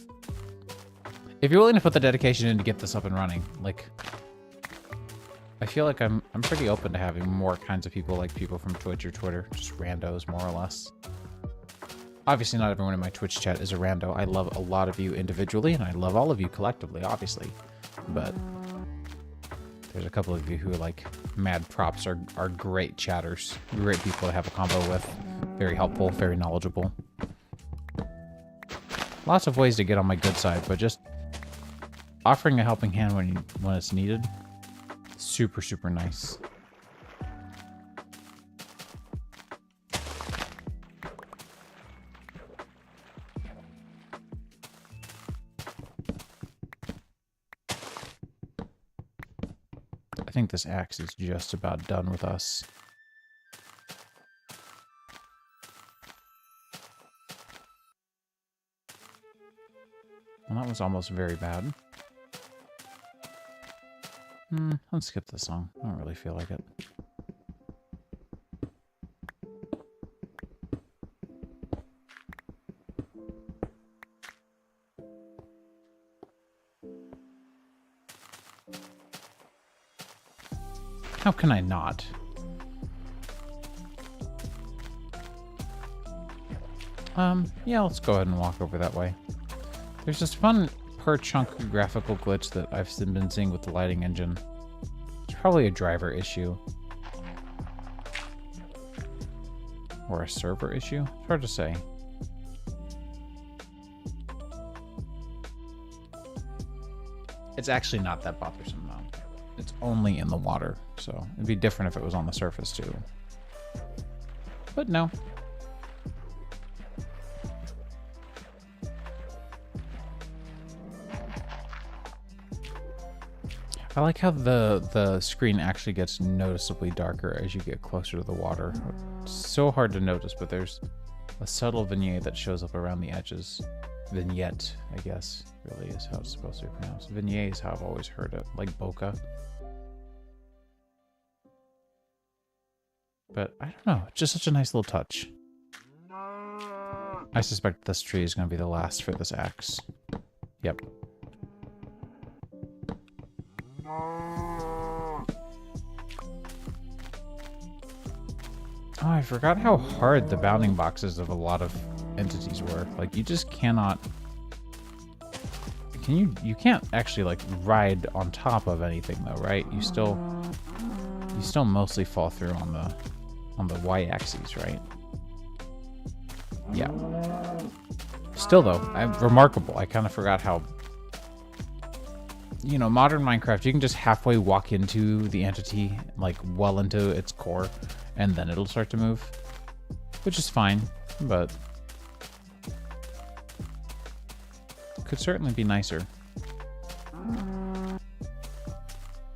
If you're willing to put the dedication in to get this up and running, like... I feel like I'm pretty open to having more kinds of people, like people from Twitch or Twitter, just randos, more or less. Obviously, not everyone in my Twitch chat is a rando. I love a lot of you individually, and I love all of you collectively, obviously. But there's a couple of you who, like, mad props are great chatters. Great people to have a combo with. Very helpful, very knowledgeable. Lots of ways to get on my good side, but just offering a helping hand when it's needed. Super, super nice. I think this axe is just about done with us. Well, that was almost very bad. Let's skip this song. I don't really feel like it. How can I not? Yeah, let's go ahead and walk over that way. There's this fun per chunk graphical glitch that I've been seeing with the lighting engine. It's probably a driver issue. Or a server issue? It's hard to say. It's actually not that bothersome though. It's only in the water, so it'd be different if it was on the surface too. But no. I like how the screen actually gets noticeably darker as you get closer to the water. It's so hard to notice, but there's a subtle vignette that shows up around the edges. Vignette, I guess, really is how it's supposed to be pronounced. Vignette is how I've always heard it, like bokeh. But I don't know, it's just such a nice little touch. I suspect this tree is going to be the last for this axe. Yep. Oh, I forgot how hard the bounding boxes of a lot of entities were. Like, you just cannot... You can't actually, like, ride on top of anything, though, right? You still mostly fall through on the y-axis, right? Yeah. Still, though, remarkable. I kind of forgot how... You know, modern Minecraft, you can just halfway walk into the entity, like, well into its core, and then it'll start to move. Which is fine, but... could certainly be nicer.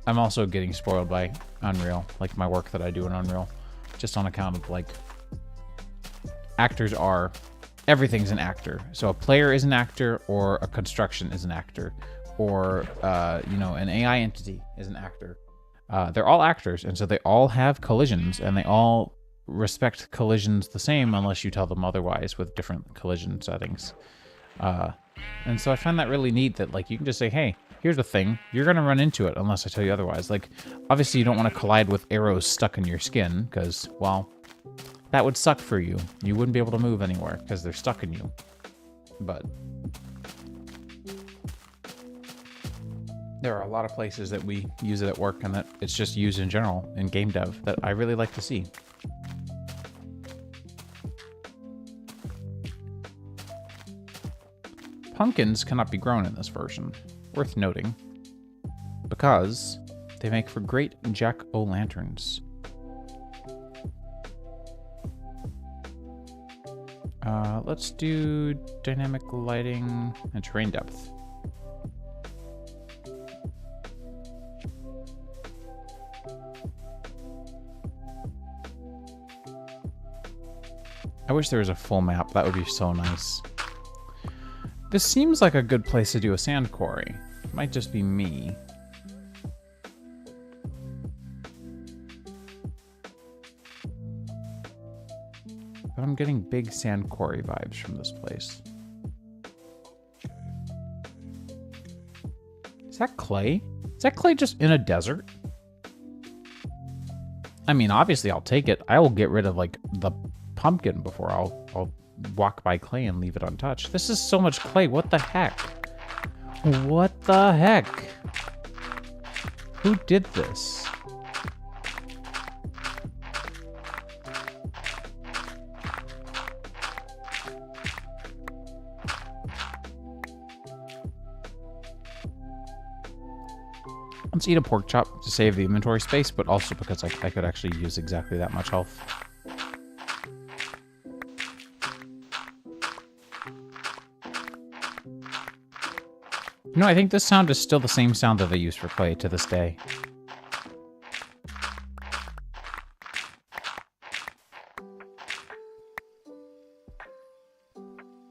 I'm also getting spoiled by Unreal, like my work that I do in Unreal, just on account of, like, actors are... Everything's an actor. So a player is an actor, or a construction is an actor. Or, you know, an AI entity is an actor. They're all actors, and so they all have collisions, and they all respect collisions the same unless you tell them otherwise with different collision settings. And so I find that really neat that, like, you can just say, hey, here's the thing. You're going to run into it unless I tell you otherwise. Like, obviously you don't want to collide with arrows stuck in your skin because, well, that would suck for you. You wouldn't be able to move anywhere because they're stuck in you. But... there are a lot of places that we use it at work and that it's just used in general in game dev that I really like to see. Pumpkins cannot be grown in this version, worth noting, because they make for great jack-o'-lanterns. Let's do dynamic lighting and terrain depth. I wish there was a full map. That would be so nice. This seems like a good place to do a sand quarry. It might just be me. But I'm getting big sand quarry vibes from this place. Is that clay? Is that clay just in a desert? I mean, obviously I'll take it. I will get rid of like the pumpkin before I'll walk by clay and leave it untouched. This is so much clay. What the heck? What the heck? Who did this? Let's eat a pork chop to save the inventory space, but also because I could actually use exactly that much health. You know, I think this sound is still the same sound that I use for clay to this day.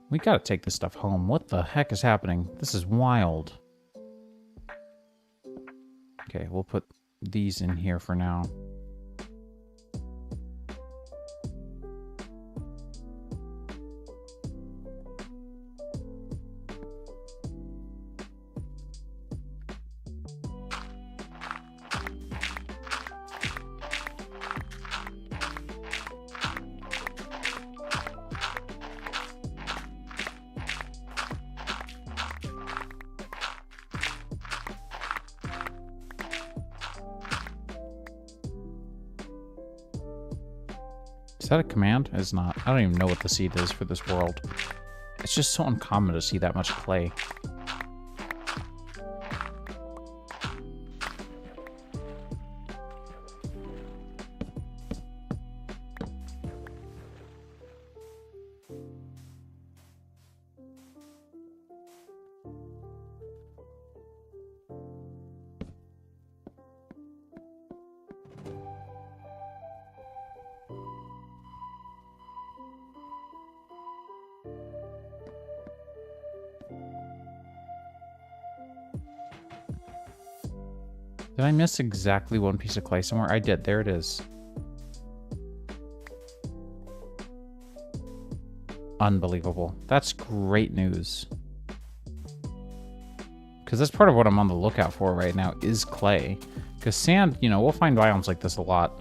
We gotta take this stuff home. What the heck is happening? This is wild. Okay, we'll put these in here for now. Is that a command? It's not. I don't even know what the seed is for this world. It's just so uncommon to see that much clay. Did I miss exactly one piece of clay somewhere? I did. There it is. Unbelievable. That's great news. Because that's part of what I'm on the lookout for right now is clay. Because sand, you know, we'll find biomes like this a lot.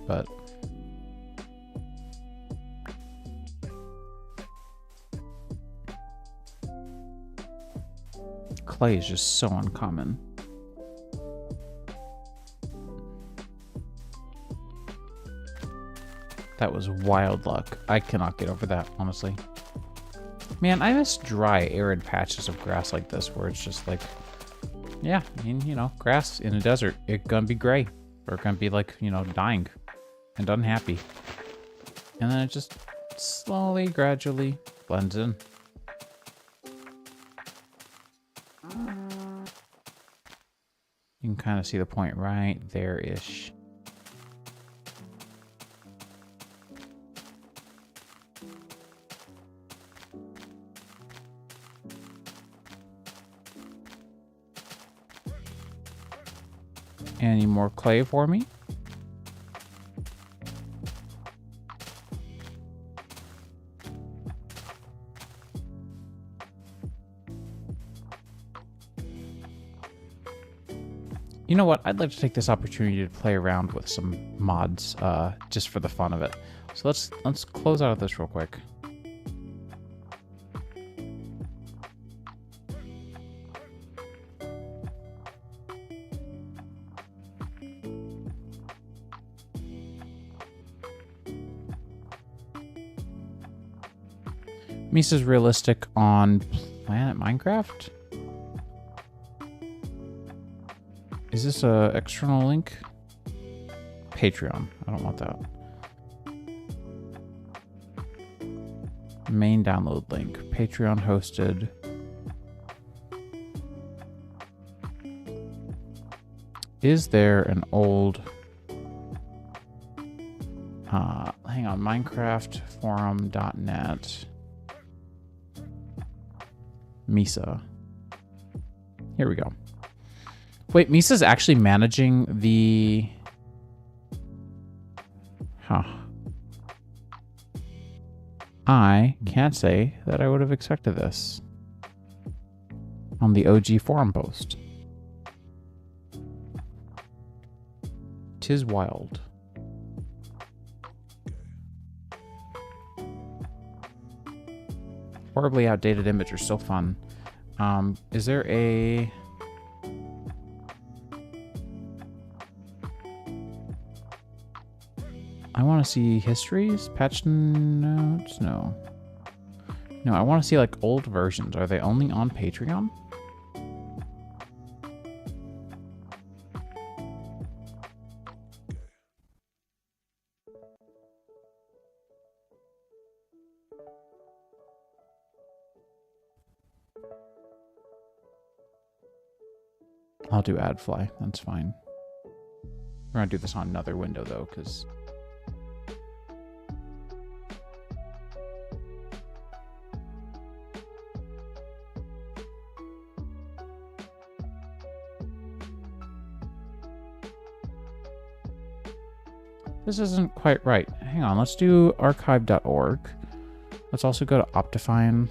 But clay is just so uncommon. That was wild luck. I cannot get over that, honestly. Man, I miss dry, arid patches of grass like this where it's just like, yeah, I mean, you know, grass in a desert, it's gonna be gray. Or gonna be like, you know, dying and unhappy. And then it just slowly, gradually blends in. You can kind of see the point right there-ish. Any more clay for me? You know what? I'd like to take this opportunity to play around with some mods, just for the fun of it. So let's close out of this real quick. Misa's realistic on Planet Minecraft? Is this a external link? Patreon. I don't want that. Main download link. Patreon hosted. Is there an old... hang on, minecraftforum.net. Misa. Here we go. Wait, Misa's actually managing the... Huh. I can't say that I would have expected this on the OG forum post. 'Tis wild. Horribly outdated image are still fun. Is there a... I want to see histories, patch notes. No, I want to see like old versions. Are they only on Patreon? I'll do AdFly. That's fine. We're gonna do this on another window though, because this isn't quite right. Hang on, let's do archive.org. Let's also go to Optifine.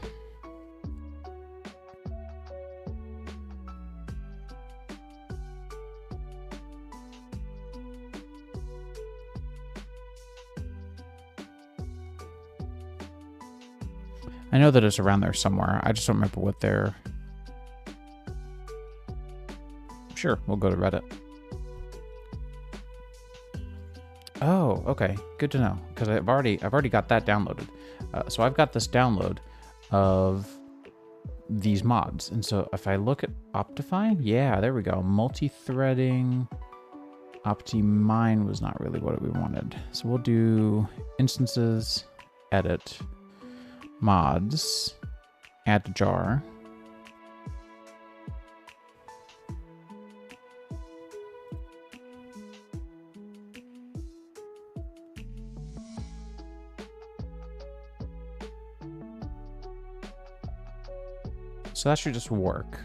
I know that it's around there somewhere. I just don't remember what they're... Sure, we'll go to Reddit. Oh, okay. Good to know, because I've already got that downloaded. So I've got this download of these mods, and so if I look at Optifine, yeah, there we go. Multi-threading. Optimine was not really what we wanted, so we'll do instances, edit, mods, add to jar. So that should just work.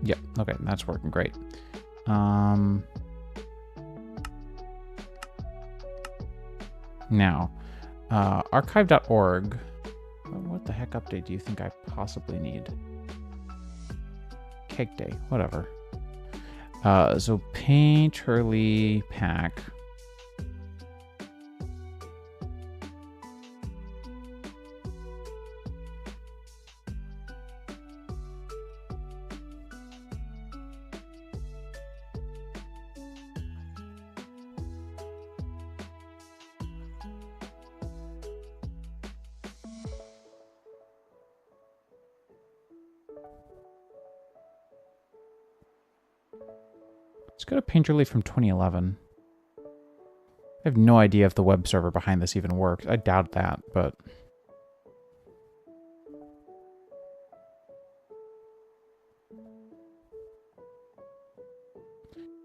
Yep, okay, that's working great. Now, archive.org. What the heck update do you think I possibly need? Cake day, whatever. So paint Hurley pack. Let's go to Painterly from 2011. I have no idea if the web server behind this even works. I doubt that, but...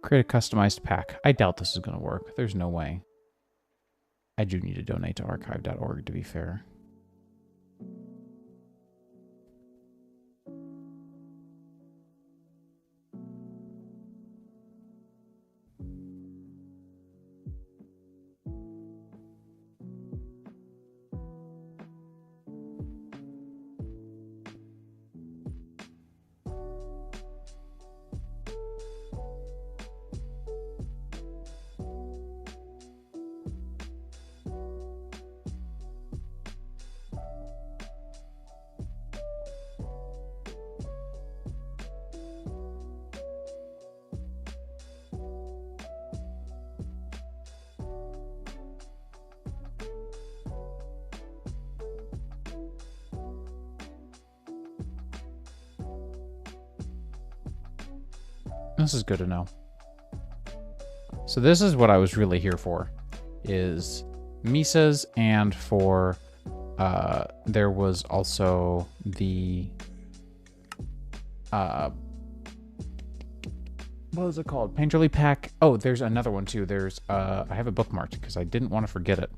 Create a customized pack. I doubt this is going to work. There's no way. I do need to donate to archive.org, to be fair. This is good to know. So this is what I was really here for, is Misa's, and for there was also the What is it called? Painterly Pack. Oh, there's another one too. There's I have it bookmarked because I didn't want to forget it.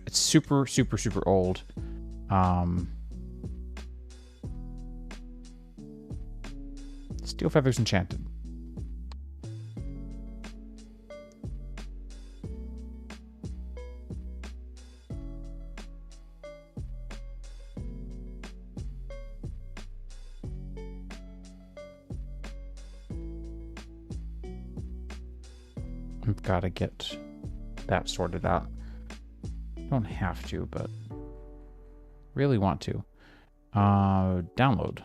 It's super, super, super old. Steel Feathers Enchanted. I've got to get that sorted out. Don't have to, but really want to. Download.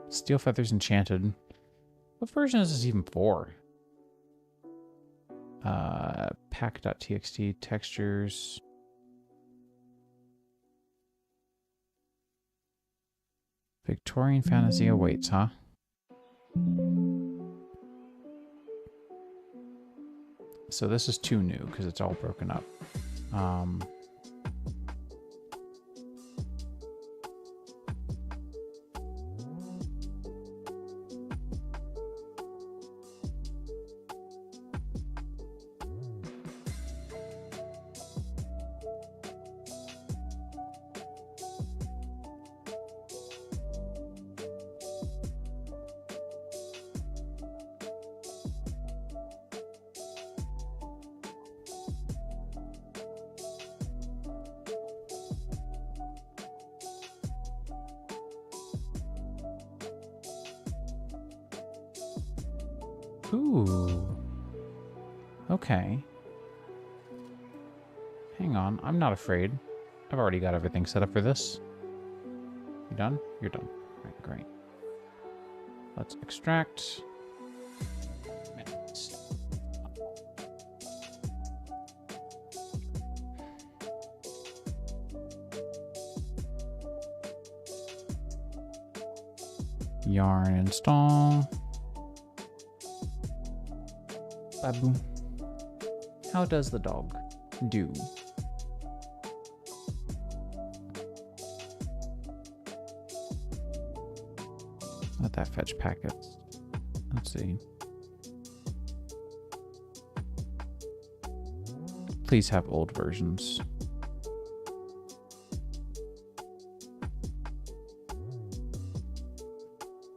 Steel Feathers Enchanted. What version is this even for? Pack.txt, textures. Victorian fantasy awaits, huh? So this is too new because it's all broken up. Ooh. Okay. Hang on. I'm not afraid. I've already got everything set up for this. You done? You're done. All right, great. Let's extract. Yarn install. Babu. How does the dog do? Let that fetch packets. Let's see. Please have old versions.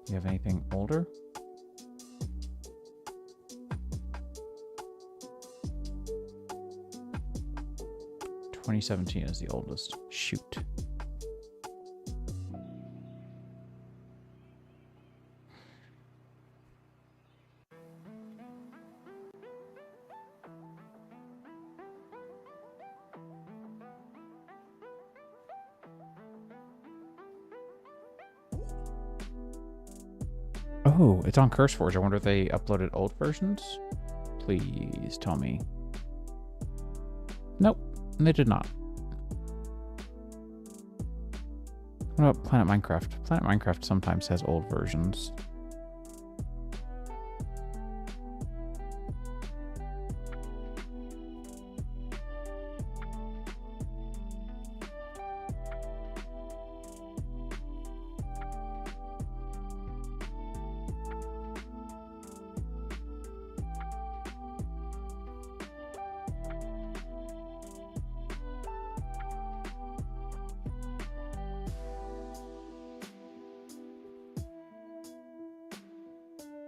Do you have anything older? (2017) is the oldest. Shoot. Oh, it's on CurseForge. I wonder if they uploaded old versions? Please tell me. Nope, they did not. What about Planet Minecraft? Planet Minecraft sometimes has old versions.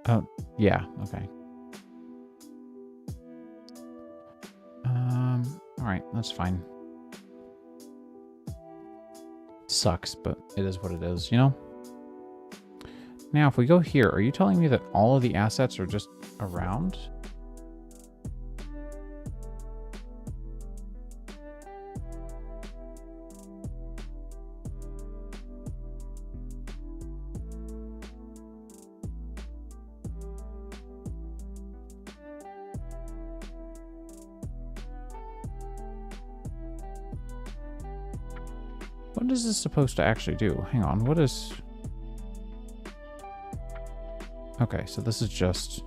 Oh, yeah, okay. All right, that's fine. Sucks, but it is what it is, you know? Now, if we go here, are you telling me that all of the assets are just around? What is this supposed to actually do? Hang on, what is... Okay, so this is just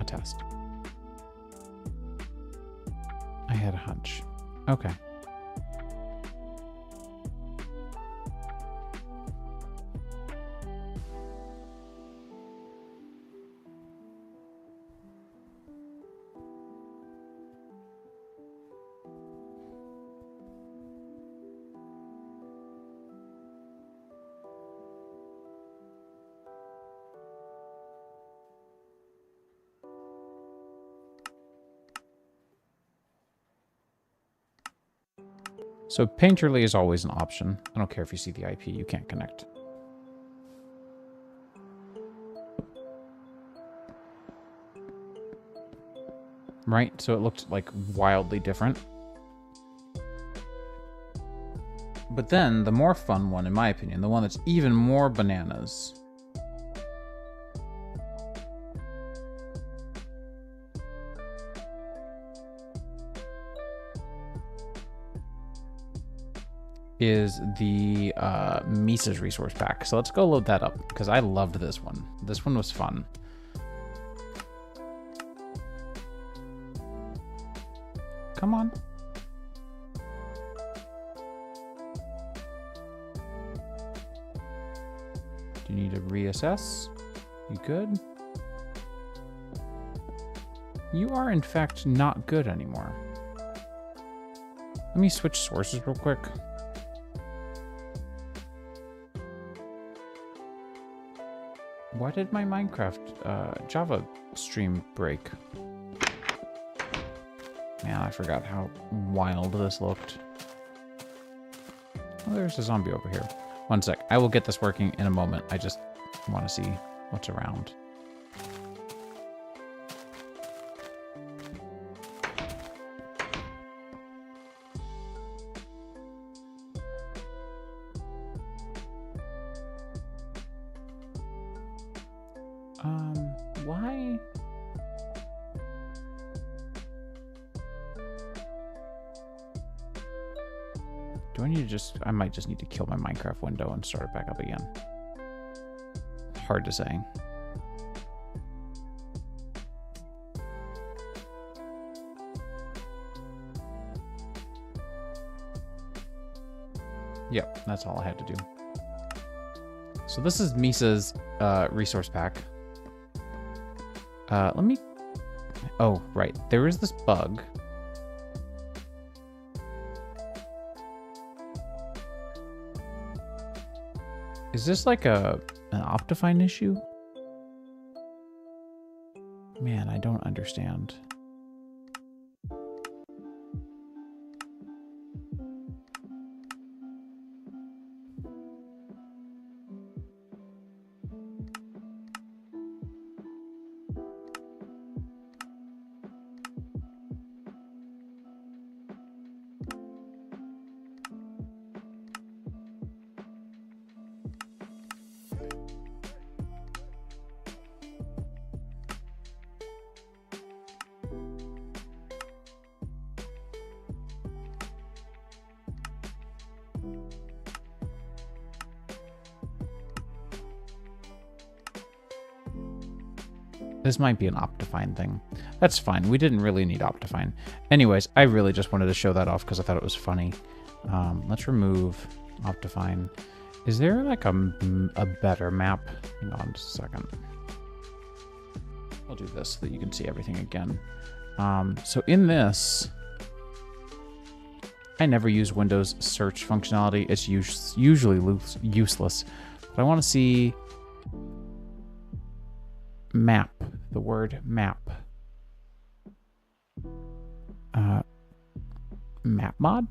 a test. I had a hunch. Okay. So Painterly is always an option. I don't care if you see the IP, you can't connect. Right? So it looked like wildly different. But then the more fun one, in my opinion, the one that's even more bananas, is the Misa's resource pack. So let's go load that up, because I loved this one. This one was fun. Come on. Do you need to reassess? You good? You are, in fact, not good anymore. Let me switch sources real quick. Why did my Minecraft Java stream break? Man, I forgot how wild this looked. Oh, there's a zombie over here. One sec. I will get this working in a moment. I just want to see what's around. Why? Do I need to just... I might just need to kill my Minecraft window and start it back up again. Hard to say. Yep, that's all I had to do. So this is Misa's resource pack. Let me... Oh, right. There is this bug. Is this like an Optifine issue? Man, I don't understand. This might be an Optifine thing. That's fine. We didn't really need Optifine. Anyways, I really just wanted to show that off because I thought it was funny. Let's remove Optifine. Is there like a better map? Hang on just a second. I'll do this so that you can see everything again. So in this, I never use Windows search functionality. It's usually useless. But I want to see map. The word map. Map mod?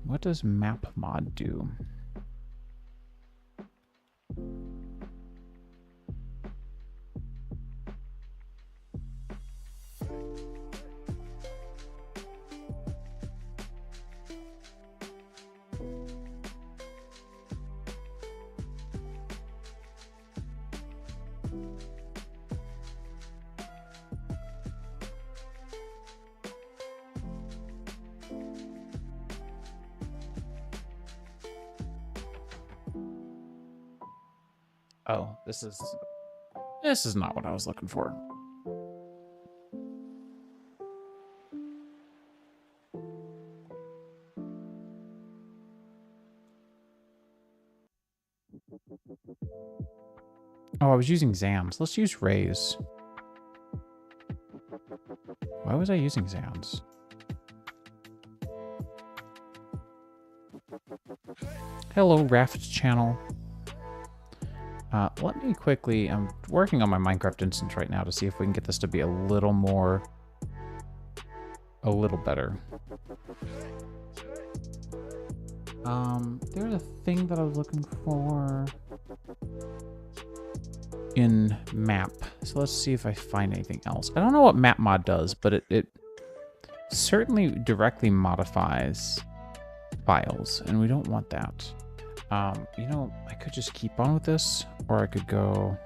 What does map mod do? Oh, this is not what I was looking for. Oh, I was using Zans. Let's use Rays. Why was I using Zans? Hello, Raft channel. Let me quickly... I'm working on my Minecraft instance right now to see if we can get this to be a little more a little better. There's a thing that I was looking for in map. So let's see if I find anything else. I don't know what map mod does, but it certainly directly modifies files, and we don't want that. You know, I could just keep on with this, or I could go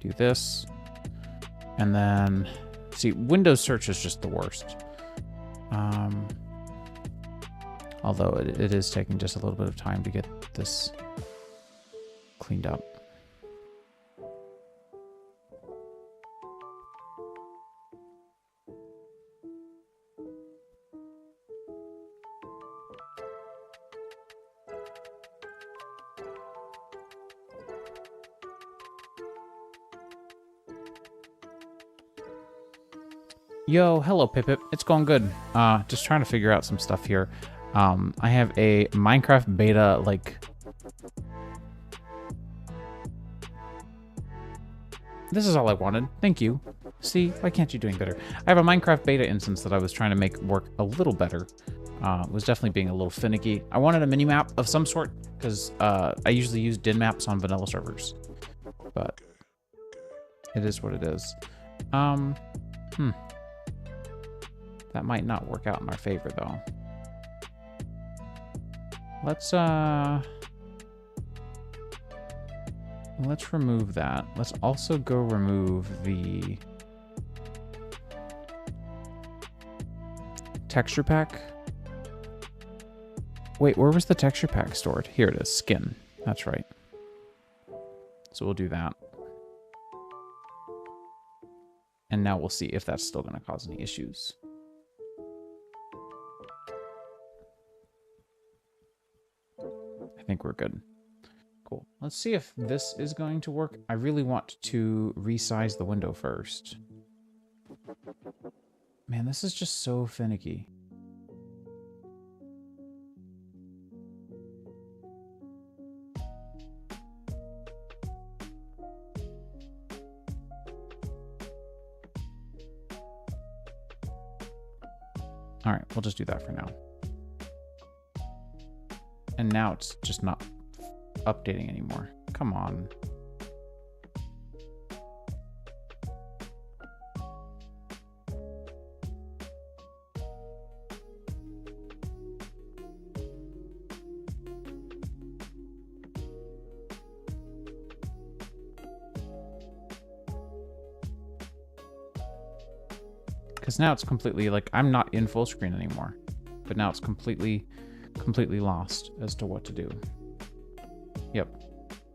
do this, and then see, Windows search is just the worst. Although it is taking just a little bit of time to get this cleaned up. Yo, hello Pip. It's going good. Just trying to figure out some stuff here. I have a Minecraft beta, like... This is all I wanted. Thank you. See, why can't you do any better? I have a Minecraft beta instance that I was trying to make work a little better. It was definitely being a little finicky. I wanted a mini-map of some sort, because I usually use din maps on vanilla servers. But it is what it is. That might not work out in our favor, though. Let's remove that. Let's also go remove the texture pack. Wait, where was the texture pack stored? Here it is, skin. That's right. So we'll do that. And now we'll see if that's still going to cause any issues. I think we're good. Cool. Let's see if this is going to work. I really want to resize the window first. Man, this is just so finicky. All right, we'll just do that for now. And now it's just not updating anymore. Come on. Because now it's completely, like, I'm not in full screen anymore. But now it's completely lost as to what to do. Yep.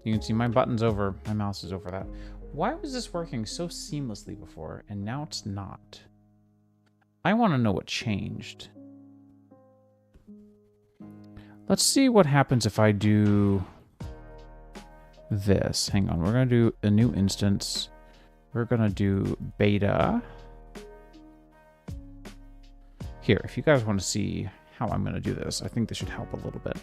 You can see my button's over, my mouse is over that. Why was this working so seamlessly before, and now it's not? I want to know what changed. Let's see what happens if I do this. Hang on, we're going to do a new instance. We're going to do beta. Here, if you guys want to see how I'm going to do this, I think this should help a little bit.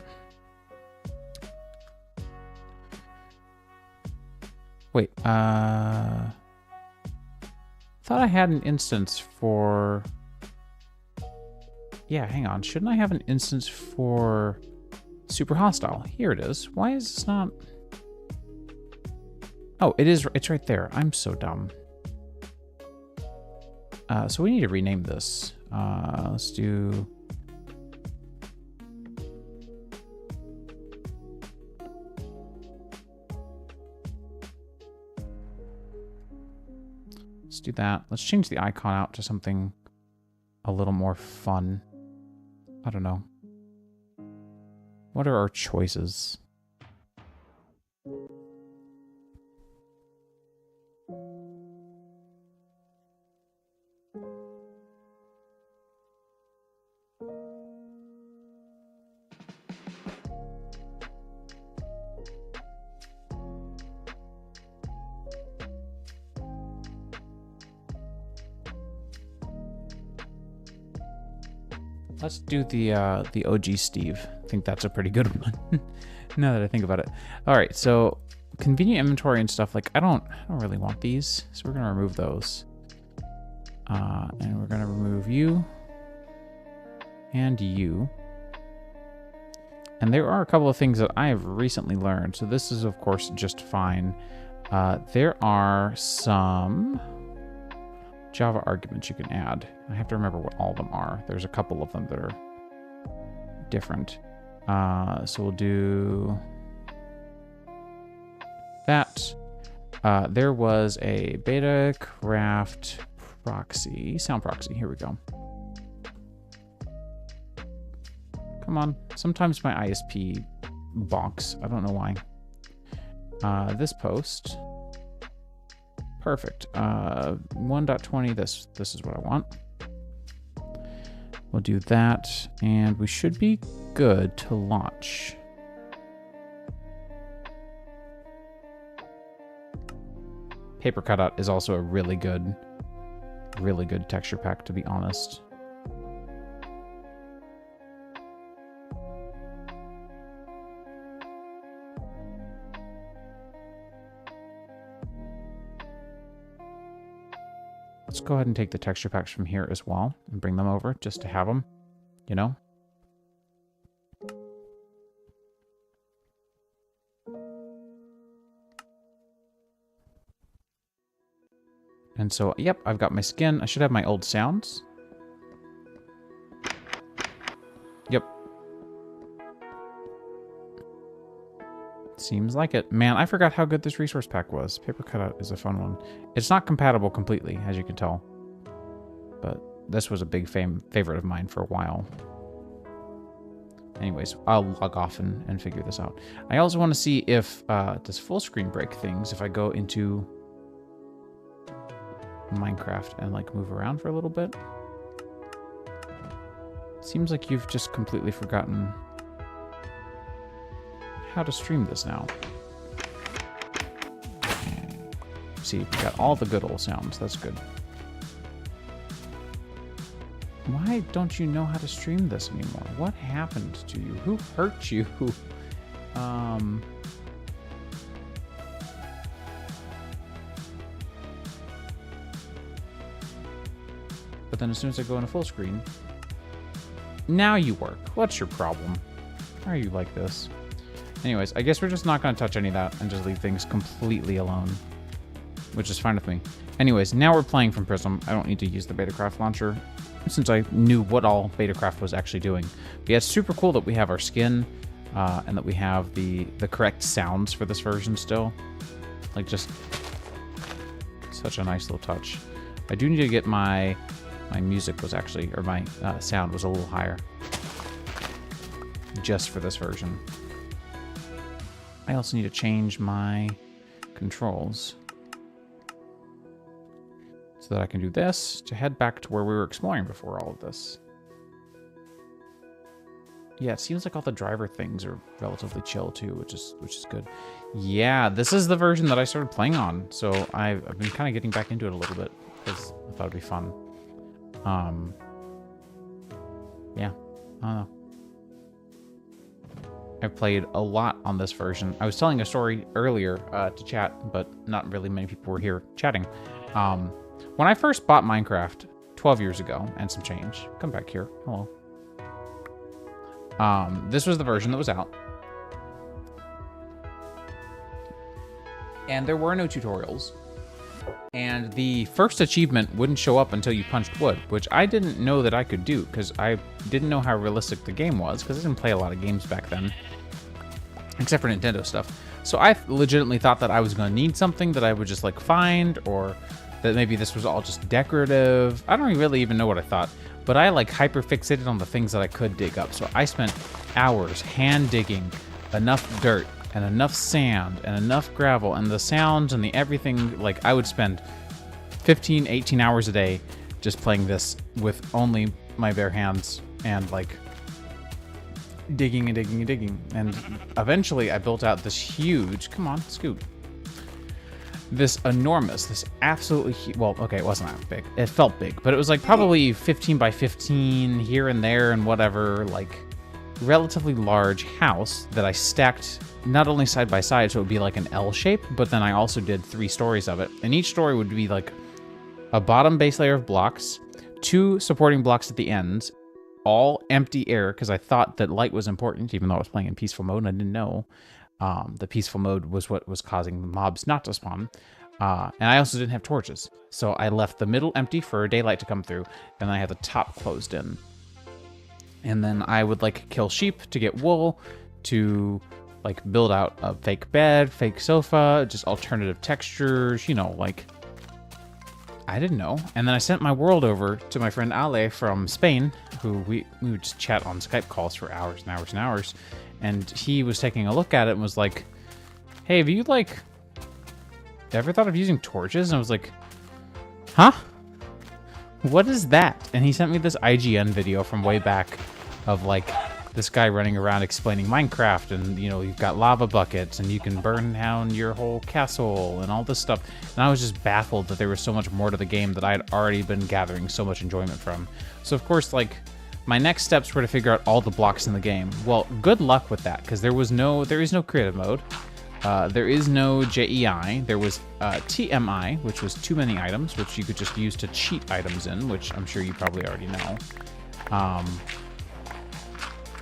Wait, thought I had an instance for... Yeah, hang on. Shouldn't I have an instance for Super Hostile? Here it is. Why is this not... Oh, it is. It's right there. I'm so dumb. So we need to rename this. Let's do... Let's do that. Let's change the icon out to something a little more fun. I don't know. What are our choices? Let's do the OG Steve. I think that's a pretty good one. Now that I think about it. All right, so convenient inventory and stuff, like I don't really want these, so we're gonna remove those. And we're going to remove you and you. And there are a couple of things that I have recently learned. So this is, of course, just fine. There are some Java arguments you can add. I have to remember what all of them are. There's a couple of them that are different. So we'll do that. There was a Betacraft proxy, sound proxy. Here we go. Come on. Sometimes my ISP bonks. I don't know why. This post. Perfect. 1.20. This is what I want. We'll do that, and we should be good to launch. Paper Cutout is also a really good texture pack, to be honest. Let's go ahead and take the texture packs from here as well and bring them over just to have them, you know? And so, yep, I've got my skin. I should have my old sounds. Yep. Seems like it. Man, I forgot how good this resource pack was. Paper Cutout is a fun one. It's not compatible completely, as you can tell. But this was a big favorite of mine for a while. Anyways, I'll log off and figure this out. I also want to see if does full screen break things if I go into Minecraft and like move around for a little bit. Seems like you've just completely forgotten how to stream this now. See, we got all the good old sounds. That's good. Why don't you know how to stream this anymore? What happened to you? Who hurt you? But then as soon as I go into full screen, now you work. What's your problem? Why are you like this? Anyways, I guess we're just not going to touch any of that and just leave things completely alone, which is fine with me. Anyways, now we're playing from Prism. I don't need to use the Betacraft launcher since I knew what all Betacraft was actually doing. But yeah, it's super cool that we have our skin and that we have the correct sounds for this version still. Like, just such a nice little touch. I do need to get my music was actually, or my sound was a little higher just for this version. I also need to change my controls so that I can do this to head back to where we were exploring before all of this. Yeah, it seems like all the driver things are relatively chill too, which is good. Yeah, this is the version that I started playing on, so I've been kind of getting back into it a little bit because I thought it'd be fun. Yeah, I don't know. I've played a lot on this version. I was telling a story earlier to chat, but not really many people were here chatting. When I first bought Minecraft 12 years ago and some change, come back here, hello. This was the version that was out. And there were no tutorials. And the first achievement wouldn't show up until you punched wood, which I didn't know that I could do because I didn't know how realistic the game was because I didn't play a lot of games back then, except for Nintendo stuff. So I legitimately thought that I was going to need something that I would just like find, or that maybe this was all just decorative. I don't really even know what I thought, but I like hyper fixated on the things that I could dig up. So I spent hours hand digging enough dirt and enough sand and enough gravel and the sounds and the everything. Like, I would spend 15, 18 hours a day just playing this with only my bare hands and like digging and digging and digging. And eventually I built out this huge, come on, scoot. This enormous, this absolutely, well, okay, it wasn't that big. It felt big, but it was like probably 15 by 15 here and there and whatever, like relatively large house that I stacked not only side by side, so it would be like an L shape, but then I also did 3 stories of it. And each story would be like a bottom base layer of blocks, 2 supporting blocks at the ends, all empty air, because I thought that light was important, even though I was playing in peaceful mode and I didn't know. The peaceful mode was what was causing the mobs not to spawn. And I also didn't have torches. So I left the middle empty for daylight to come through, and then I had the top closed in. And then I would like kill sheep to get wool, to like build out a fake bed, fake sofa, just alternative textures, you know, like, I didn't know. And then I sent my world over to my friend Ale from Spain, who we would just chat on Skype calls for hours and hours and hours. And he was taking a look at it and was like, hey, have you like ever thought of using torches? And I was like, huh? What is that? And he sent me this IGN video from way back of like this guy running around explaining Minecraft, and you know, you've got lava buckets and you can burn down your whole castle and all this stuff. And I was just baffled that there was so much more to the game that I had already been gathering so much enjoyment from. So of course, like, my next steps were to figure out all the blocks in the game. Well, good luck with that, because there is no creative mode. There is no JEI. There was TMI, which was too many items, which you could just use to cheat items in, which I'm sure you probably already know.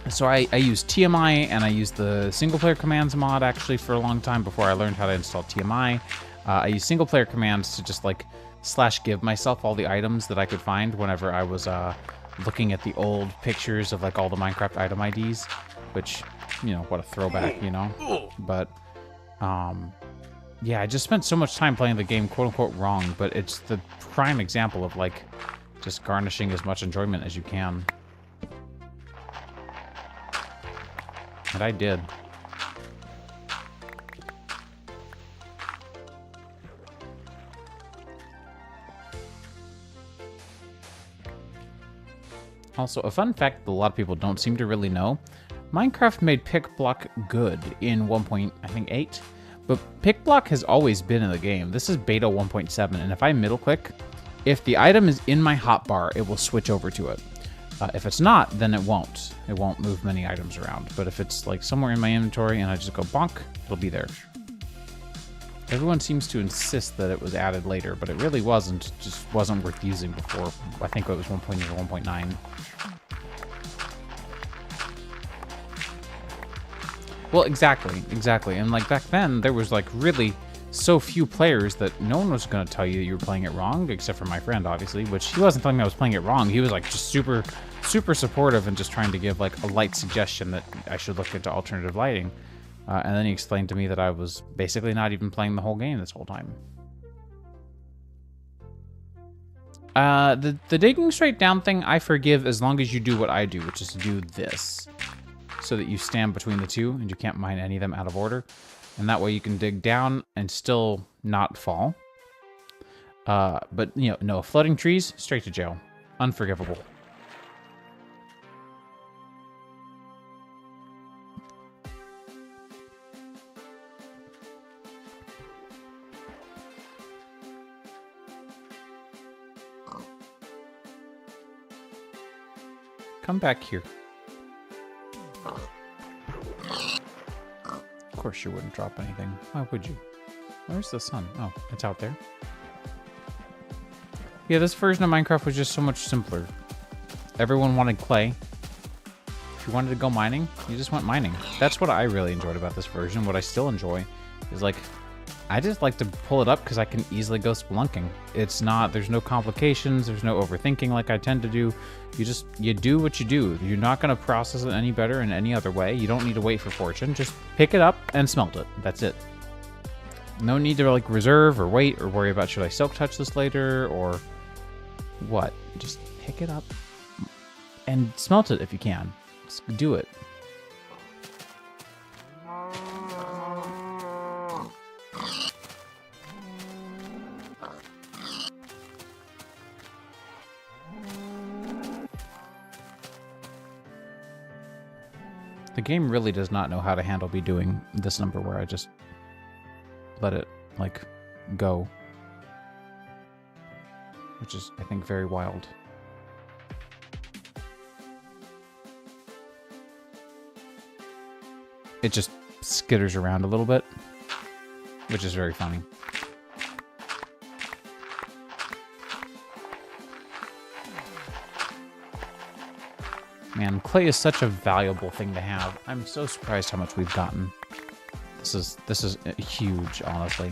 So I used TMI, and I used the single-player commands mod, actually, for a long time before I learned how to install TMI. I used single-player commands to just, like, /give myself all the items that I could find whenever I was looking at the old pictures of, like, all the Minecraft item IDs, which, you know, what a throwback, you know? But, yeah, I just spent so much time playing the game, quote-unquote, wrong, but it's the prime example of, like, just garnishing as much enjoyment as you can. And I did. Also, a fun fact that a lot of people don't seem to really know, Minecraft made pick block good in 1.8, but pick block has always been in the game. This is beta 1.7, and if I middle click, if the item is in my hotbar, it will switch over to it. If it's not, then it won't. It won't move many items around. But if it's like somewhere in my inventory and I just go bonk, it'll be there. Everyone seems to insist that it was added later, but it really wasn't. It just wasn't worth using before. I think it was 1.8 or 1.9. Well, exactly. And like back then, there was like really so few players that no one was going to tell you that you were playing it wrong, except for my friend, obviously, which he wasn't telling me I was playing it wrong. He was like just super supportive and just trying to give like a light suggestion that I should look into alternative lighting. And then he explained to me that I was basically not even playing the whole game this whole time. The digging straight down thing, I forgive as long as you do what I do, which is to do this, so that you stand between the two and you can't mine any of them out of order. And that way you can dig down and still not fall. But, you know, no, floating trees, straight to jail. Unforgivable. Come back here. Of course you wouldn't drop anything. Why would you? Where's the sun? Oh, it's out there. Yeah, this version of Minecraft was just so much simpler. Everyone wanted clay. If you wanted to go mining, you just went mining. That's what I really enjoyed about this version. What I still enjoy is like, I just like to pull it up because I can easily go spelunking. It's not, there's no complications, there's no overthinking like I tend to do. You do what you do. You're not going to process it any better in any other way. You don't need to wait for fortune. Just pick it up and smelt it. That's it. No need to like reserve or wait or worry about should I silk touch this later or what. Just pick it up and smelt it if you can. Just do it. The game really does not know how to handle me doing this number where I just let it, like, go. Which is, I think, very wild. It just skitters around a little bit, which is very funny. Man, clay is such a valuable thing to have. I'm so surprised how much we've gotten. This is huge, honestly.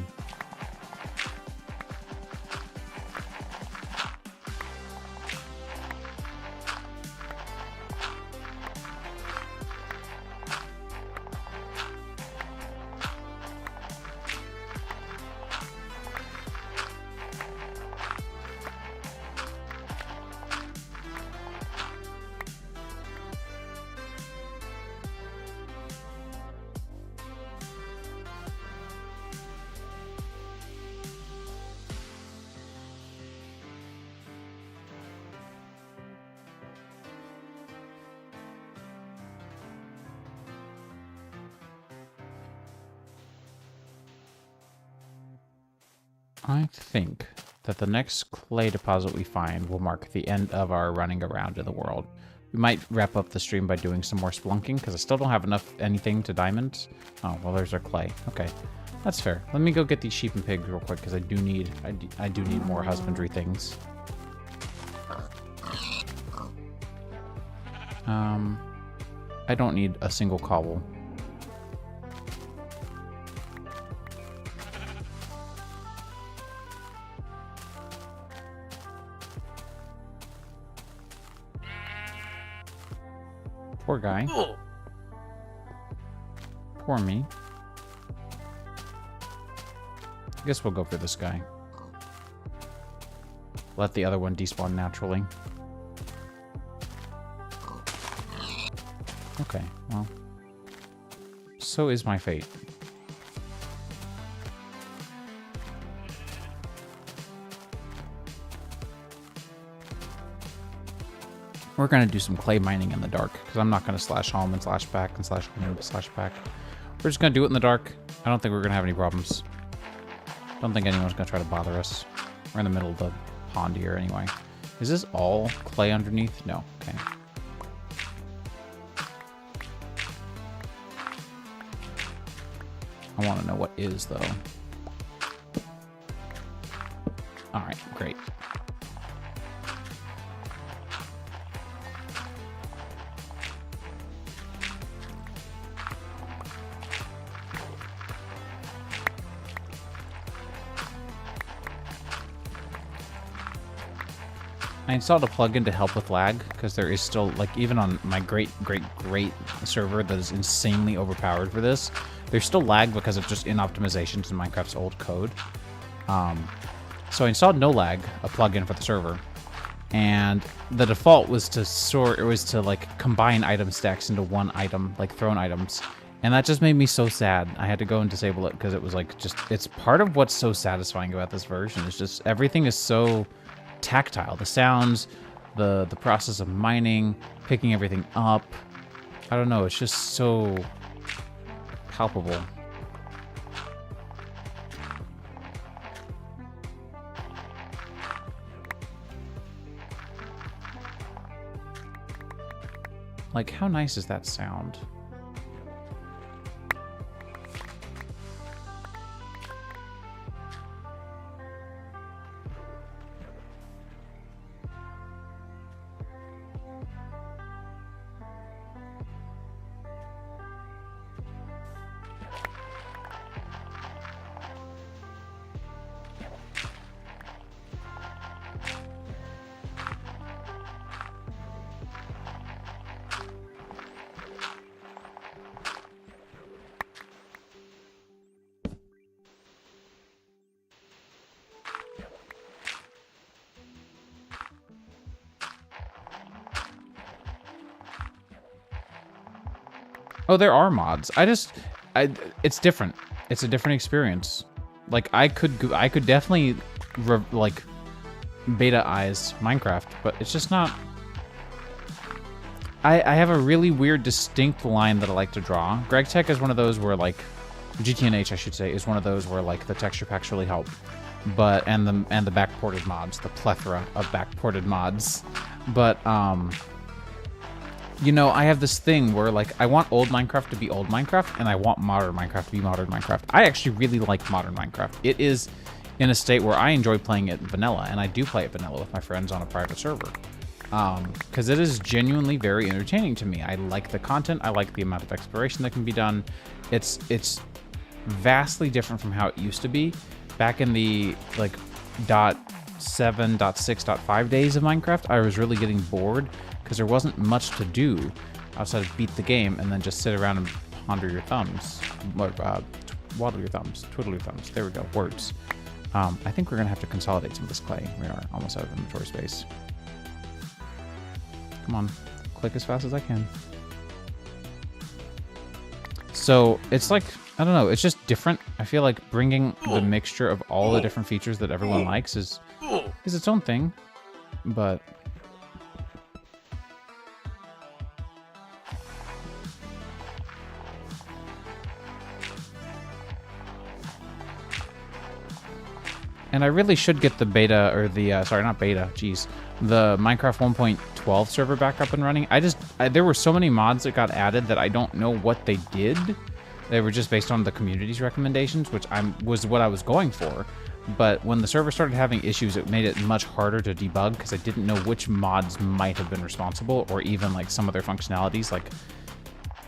I think that the next clay deposit we find will mark the end of our running around in the world. We might wrap up the stream by doing some more splunking, because I still don't have anything to diamonds. Oh, well, there's our clay. Okay, that's fair. Let me go get these sheep and pigs real quick, because I do need more husbandry things. I don't need a single cobble. Poor guy. Poor me. I guess we'll go for this guy. Let the other one despawn naturally. Okay, well. So is my fate. We're going to do some clay mining in the dark, because I'm not going to slash home and slash back and slash home and slash back. We're just going to do it in the dark. I don't think we're going to have any problems. Don't think anyone's going to try to bother us. We're in the middle of the pond here anyway. Is this all clay underneath? No. Okay. I want to know what is, though. Alright, great. I installed a plugin to help with lag, because there is still, like, even on my great server that is insanely overpowered for this, there's still lag because of just inoptimizations in Minecraft's old code. So I installed No Lag, a plugin for the server, and the default was to like combine item stacks into one item, like thrown items, and that just made me so sad. I had to go and disable it because it was like it's part of what's so satisfying about this version. It's just everything is so tactile. The sounds, the process of mining, picking everything up. I don't know, it's just so palpable. Like, how nice is that sound? Oh, there are mods. It's different. It's a different experience. Like, I could definitely like beta-ize Minecraft, but it's just not. I have a really weird, distinct line that I like to draw. GregTech is one of those where, like, GTNH, I should say, is one of those where, like, the texture packs really help, but and the backported mods, the plethora of backported mods, but you know, I have this thing where, like, I want old Minecraft to be old Minecraft, and I want modern Minecraft to be modern Minecraft. I actually really like modern Minecraft. It is in a state where I enjoy playing it vanilla, and I do play it vanilla with my friends on a private server. because it is genuinely very entertaining to me. I like the content. I like the amount of exploration that can be done. It's vastly different from how it used to be back in the like .7, .6, .5 days of Minecraft. I was really getting bored because there wasn't much to do outside of beat the game and then just sit around and ponder your thumbs, waddle your thumbs, twiddle your thumbs. There we go, words. I think we're gonna have to consolidate some of this clay. We are almost out of inventory space. Come on, click as fast as I can. So it's like, I don't know, it's just different. I feel like bringing the mixture of all the different features that everyone likes is its own thing, but and I really should get the beta, or the, sorry, not beta, geez, the Minecraft 1.12 server back up and running. There were so many mods that got added that I don't know what they did. They were just based on the community's recommendations, which was what I was going for. But when the server started having issues, it made it much harder to debug because I didn't know which mods might have been responsible, or even like some of their functionalities, like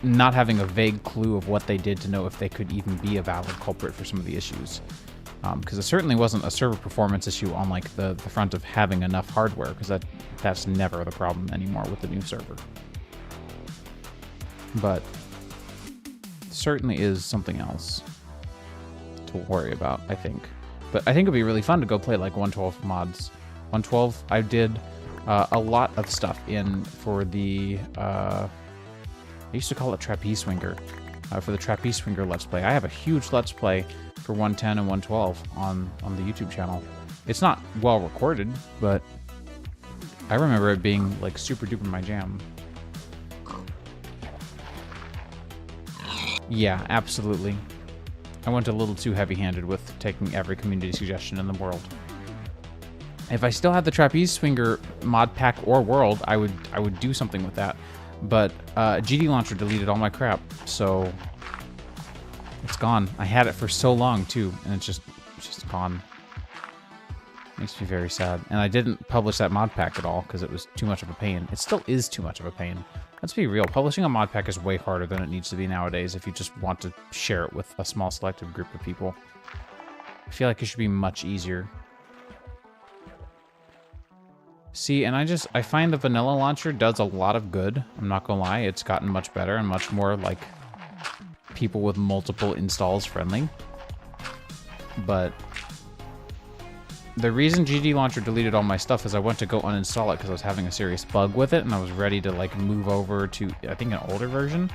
not having a vague clue of what they did to know if they could even be a valid culprit for some of the issues. Because it certainly wasn't a server performance issue on like the front of having enough hardware, because that's never the problem anymore with the new server. But certainly is something else to worry about, I think. But I think it'd be really fun to go play like 112 mods. 112, I did a lot of stuff in for the I used to call it Trapeze Swinger. For the Trapeze Swinger Let's Play. I have a huge Let's Play for 110 and 112 on the YouTube channel. It's not well recorded, but I remember it being like super duper my jam. Yeah, absolutely. I went a little too heavy-handed with taking every community suggestion in the world. If I still had the Trapeze Swinger mod pack or world, I would do something with that. But GD Launcher deleted all my crap, so it's gone. I had it for so long too, and it's just gone. Makes me very sad. And I didn't publish that mod pack at all because it was too much of a pain. It still is too much of a pain. Let's be real. Publishing a mod pack is way harder than it needs to be nowadays if you just want to share it with a small selective group of people. I feel like it should be much easier. See, and I find the vanilla launcher does a lot of good. I'm not gonna lie, it's gotten much better and much more like people with multiple installs friendly. But the reason GD Launcher deleted all my stuff is I went to go uninstall it because I was having a serious bug with it and I was ready to like move over to, I think, an older version.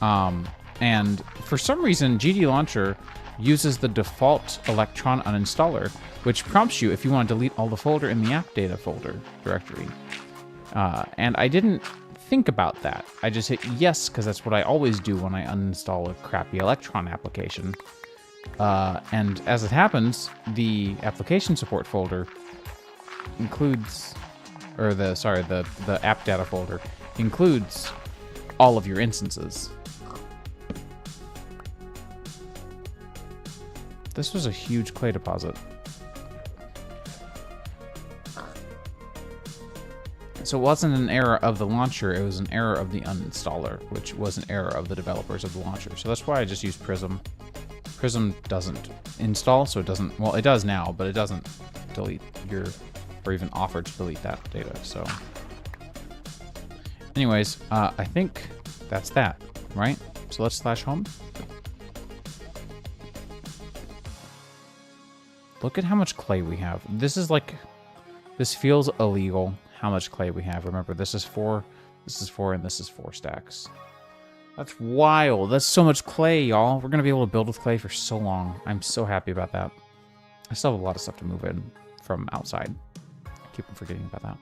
And for some reason, GD Launcher uses the default Electron uninstaller, which prompts you if you want to delete all the folder in the app data folder directory. And I didn't think about that. I just hit yes, because that's what I always do when I uninstall a crappy Electron application. And as it happens, the application support folder includes, or the app data folder includes all of your instances. This was a huge clay deposit. So it wasn't an error of the launcher, it was an error of the uninstaller, which was an error of the developers of the launcher. So that's why I just used Prism. Prism doesn't install, so it doesn't, well, it does now, but it doesn't delete your, or even offer to delete that data, so. Anyways, I think that's that, right? So let's slash home. Look at how much clay we have. This is like, this feels illegal, how much clay we have. Remember, this is 4, and this is 4 stacks. That's wild. That's so much clay, y'all. We're going to be able to build with clay for so long. I'm so happy about that. I still have a lot of stuff to move in from outside. I keep on forgetting about that.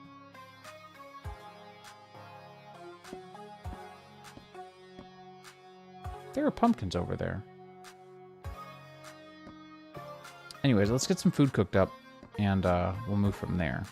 There are pumpkins over there. Anyways, let's get some food cooked up, and we'll move from there.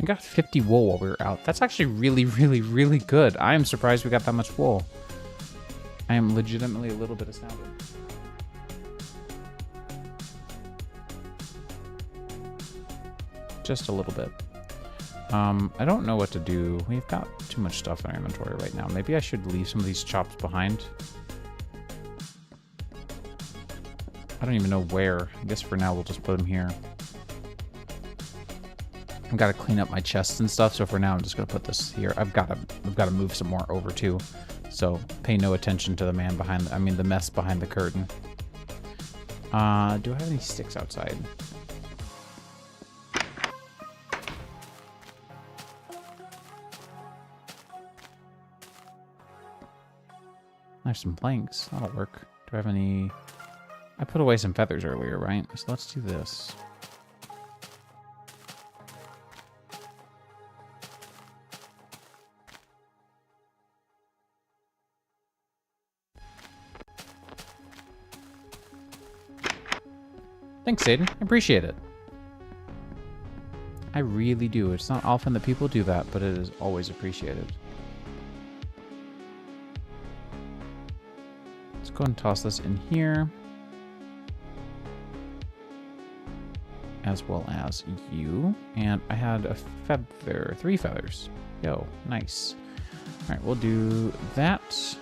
We got 50 wool while we were out. That's actually really, really, really good. I am surprised we got that much wool. I am legitimately a little bit astounded. Just a little bit. I don't know what to do. We've got too much stuff in our inventory right now. Maybe I should leave some of these chops behind. I don't even know where. I guess for now we'll just put them here. I've got to clean up my chests and stuff, so for now I'm just gonna put this here. I've got to move some more over too. So pay no attention to the man behind. The mess behind the curtain. Do I have any sticks outside? I have some planks. That'll work. Do I have any? I put away some feathers earlier, right? So let's do this. Thanks, Aiden. I appreciate it. I really do. It's not often that people do that, but it is always appreciated. Let's go and toss this in here. As well as you. And I had a feather. 3 feathers. Yo, nice. Alright, we'll do that.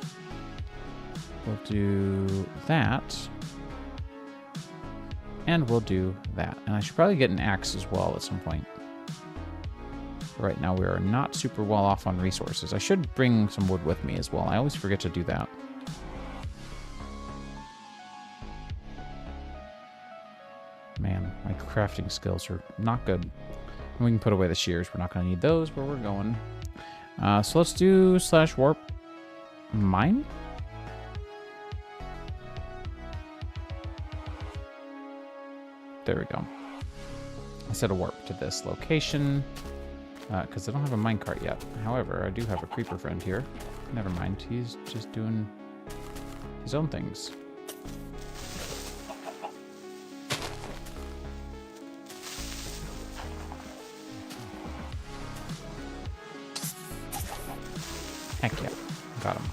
We'll do that. And we'll do that. And I should probably get an axe as well at some point. Right now we are not super well off on resources. I should bring some wood with me as well. I always forget to do that. Man, my crafting skills are not good. We can put away the shears. We're not going to need those where we're going. So let's do /warp mine. There we go. I set a warp to this location because I don't have a minecart yet. However, I do have a creeper friend here. Never mind. He's just doing his own things. Heck yeah. Got him.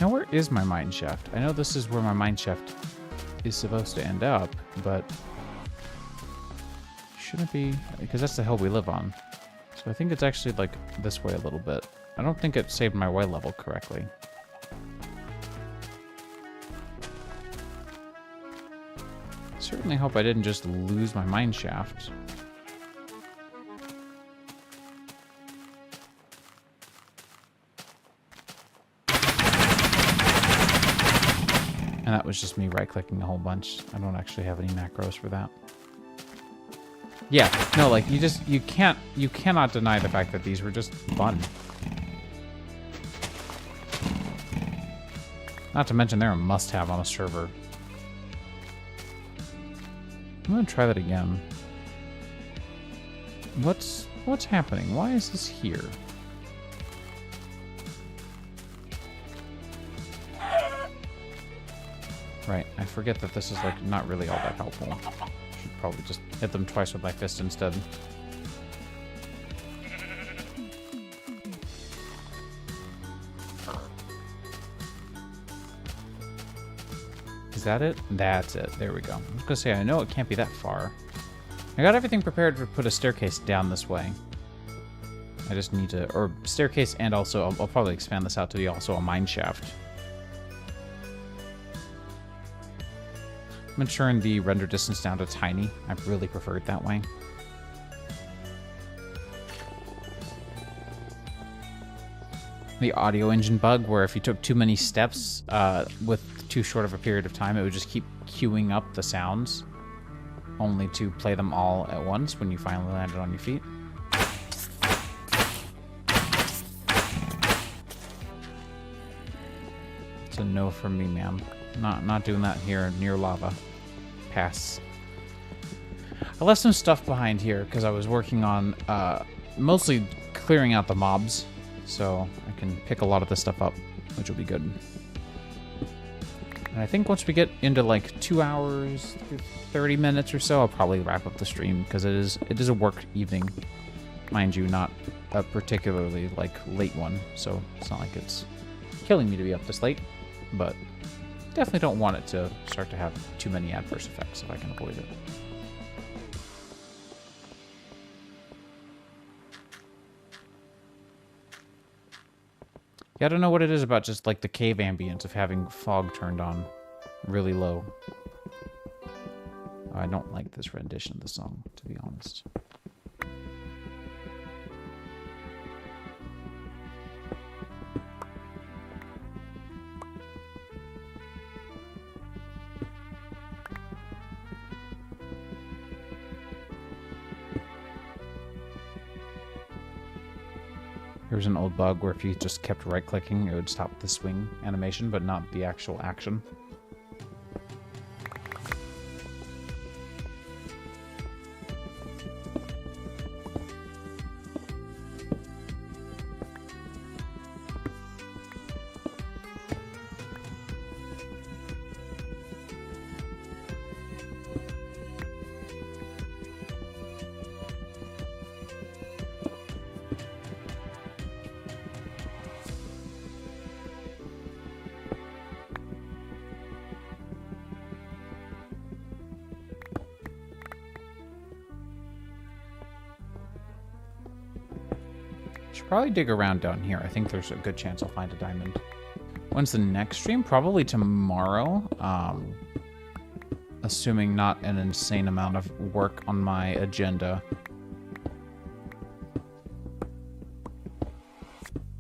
Now, where is my mine shaft? I know this is where my mine shaft is supposed to end up, but shouldn't be, because that's the hill we live on. So I think it's actually like this way a little bit. I don't think it saved my Y level correctly. Certainly hope I didn't just lose my mine shaft. And that was just me right-clicking a whole bunch. I don't actually have any macros for that. Yeah, no, like you cannot deny the fact that these were just fun. Not to mention they're a must-have on a server. I'm gonna try that again. What's happening? Why is this here? Right, I forget that this is like not really all that helpful. Should probably just hit them twice with my fist instead. Is that it? That's it. There we go. I was gonna say, I know it can't be that far. I got everything prepared to put a staircase down this way. I just need to, or staircase, and also I'll probably expand this out to be also a mine shaft. I'm gonna turn the render distance down to tiny. I really prefer it that way. The audio engine bug where if you took too many steps with too short of a period of time, it would just keep queuing up the sounds only to play them all at once when you finally landed on your feet. It's a no from me, ma'am. Not doing that here near lava. Pass. I left some stuff behind here because I was working on mostly clearing out the mobs, so I can pick a lot of this stuff up, which will be good. And I think once we get into like 2 hours, 30 minutes or so, I'll probably wrap up the stream because it is a work evening, mind you, not a particularly like late one. So it's not like it's killing me to be up this late, but definitely don't want it to start to have too many adverse effects if I can avoid it. Yeah, I don't know what it is about just like the cave ambience of having fog turned on really low. I don't like this rendition of the song, to be honest. There was an old bug where if you just kept right-clicking, it would stop the swing animation, but not the actual action. Should probably dig around down here. I think there's a good chance I'll find a diamond. When's the next stream? Probably tomorrow. Assuming not an insane amount of work on my agenda.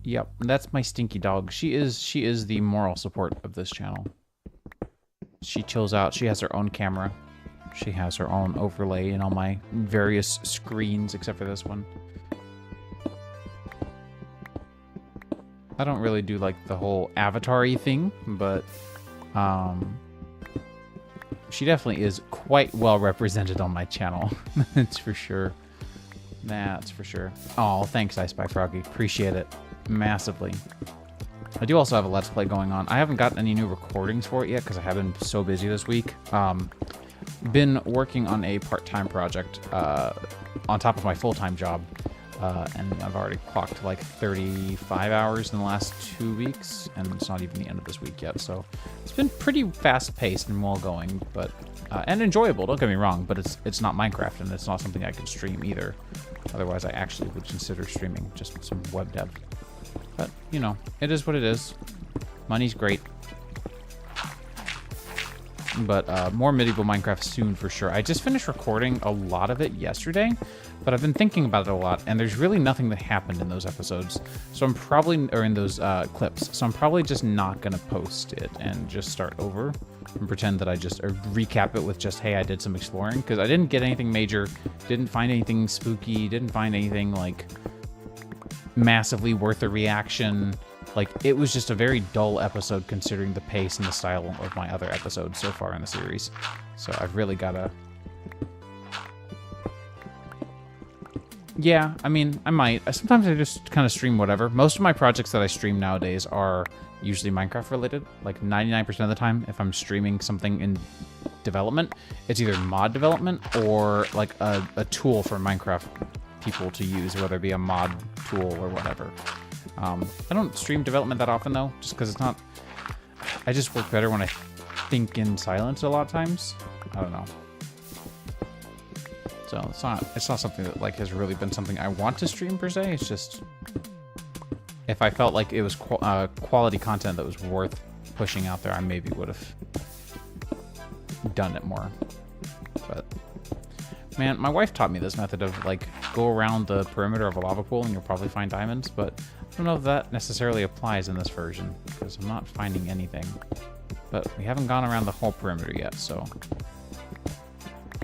Yep, that's my stinky dog. She is the moral support of this channel. She chills out. She has her own camera. She has her own overlay in all my various screens, except for this one. I don't really do like the whole avatar-y thing, but she definitely is quite well represented on my channel. That's for sure. That's for sure. Oh, thanks, I Spy Froggy. Appreciate it massively. I do also have a Let's Play going on. I haven't gotten any new recordings for it yet because I have been so busy this week. Been working on a part-time project on top of my full-time job. And I've already clocked like 35 hours in the last 2 weeks, and it's not even the end of this week yet, so it's been pretty fast-paced and well-going, but and enjoyable, don't get me wrong, but it's not Minecraft, and it's not something I can stream either. Otherwise, I actually would consider streaming just some web dev. But, you know, it is what it is. Money's great. But more medieval Minecraft soon for sure. I just finished recording a lot of it yesterday, but I've been thinking about it a lot, and there's really nothing that happened in those episodes. So I'm probably, or in those clips, so I'm probably just not gonna post it and just start over and pretend that I just, or recap it with just, hey, I did some exploring, because I didn't get anything major, didn't find anything spooky, didn't find anything like massively worth a reaction. Like, it was just a very dull episode considering the pace and the style of my other episodes so far in the series. So I've really gotta... Yeah, I mean, I might. Sometimes I just kind of stream whatever. Most of my projects that I stream nowadays are usually Minecraft related. Like 99% of the time, if I'm streaming something in development, it's either mod development or like a tool for Minecraft people to use, whether it be a mod tool or whatever. I don't stream development that often though, just because it's not... I just work better when I think in silence a lot of times. I don't know. So it's not something that like has really been something I want to stream per se. It's just if I felt like it was quality content that was worth pushing out there, I maybe would have done it more. But man, my wife taught me this method of like go around the perimeter of a lava pool and you'll probably find diamonds, but I don't know if that necessarily applies in this version because I'm not finding anything. But we haven't gone around the whole perimeter yet, so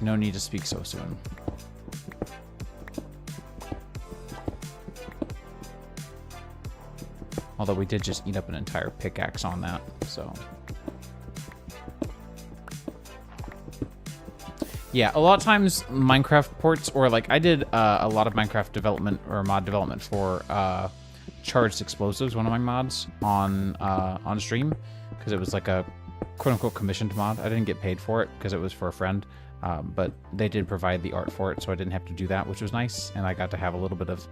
no need to speak so soon. Although we did just eat up an entire pickaxe on that, so. Yeah, a lot of times Minecraft ports, or like I did a lot of Minecraft development or mod development for Charged Explosives, one of my mods on stream, because it was like a quote-unquote commissioned mod. I didn't get paid for it because it was for a friend, but they did provide the art for it, so I didn't have to do that, which was nice, and I got to have a little bit of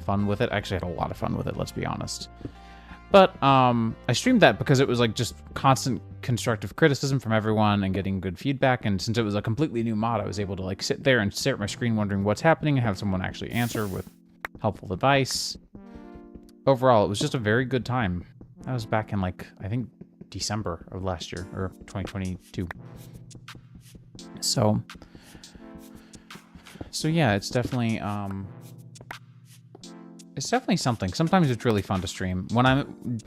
fun with it. I actually had a lot of fun with it, let's be honest. But I streamed that because it was like just constant constructive criticism from everyone and getting good feedback, and since it was a completely new mod, I was able to like sit there and stare at my screen wondering what's happening and have someone actually answer with helpful advice. Overall, it was just a very good time. That was back in like, I think December of last year, or 2022. So yeah, it's definitely something. Sometimes it's really fun to stream.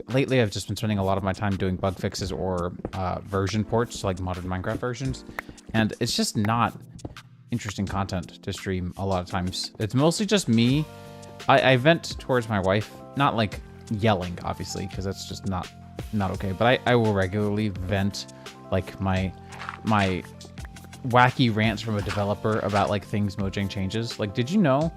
Lately I've just been spending a lot of my time doing bug fixes or version ports, like modern Minecraft versions, and it's just not interesting content to stream a lot of times. It's mostly just me. I vent towards my wife, not like yelling, obviously, because that's just not okay, but I will regularly vent like my wacky rants from a developer about like things Mojang changes. Like, did you know?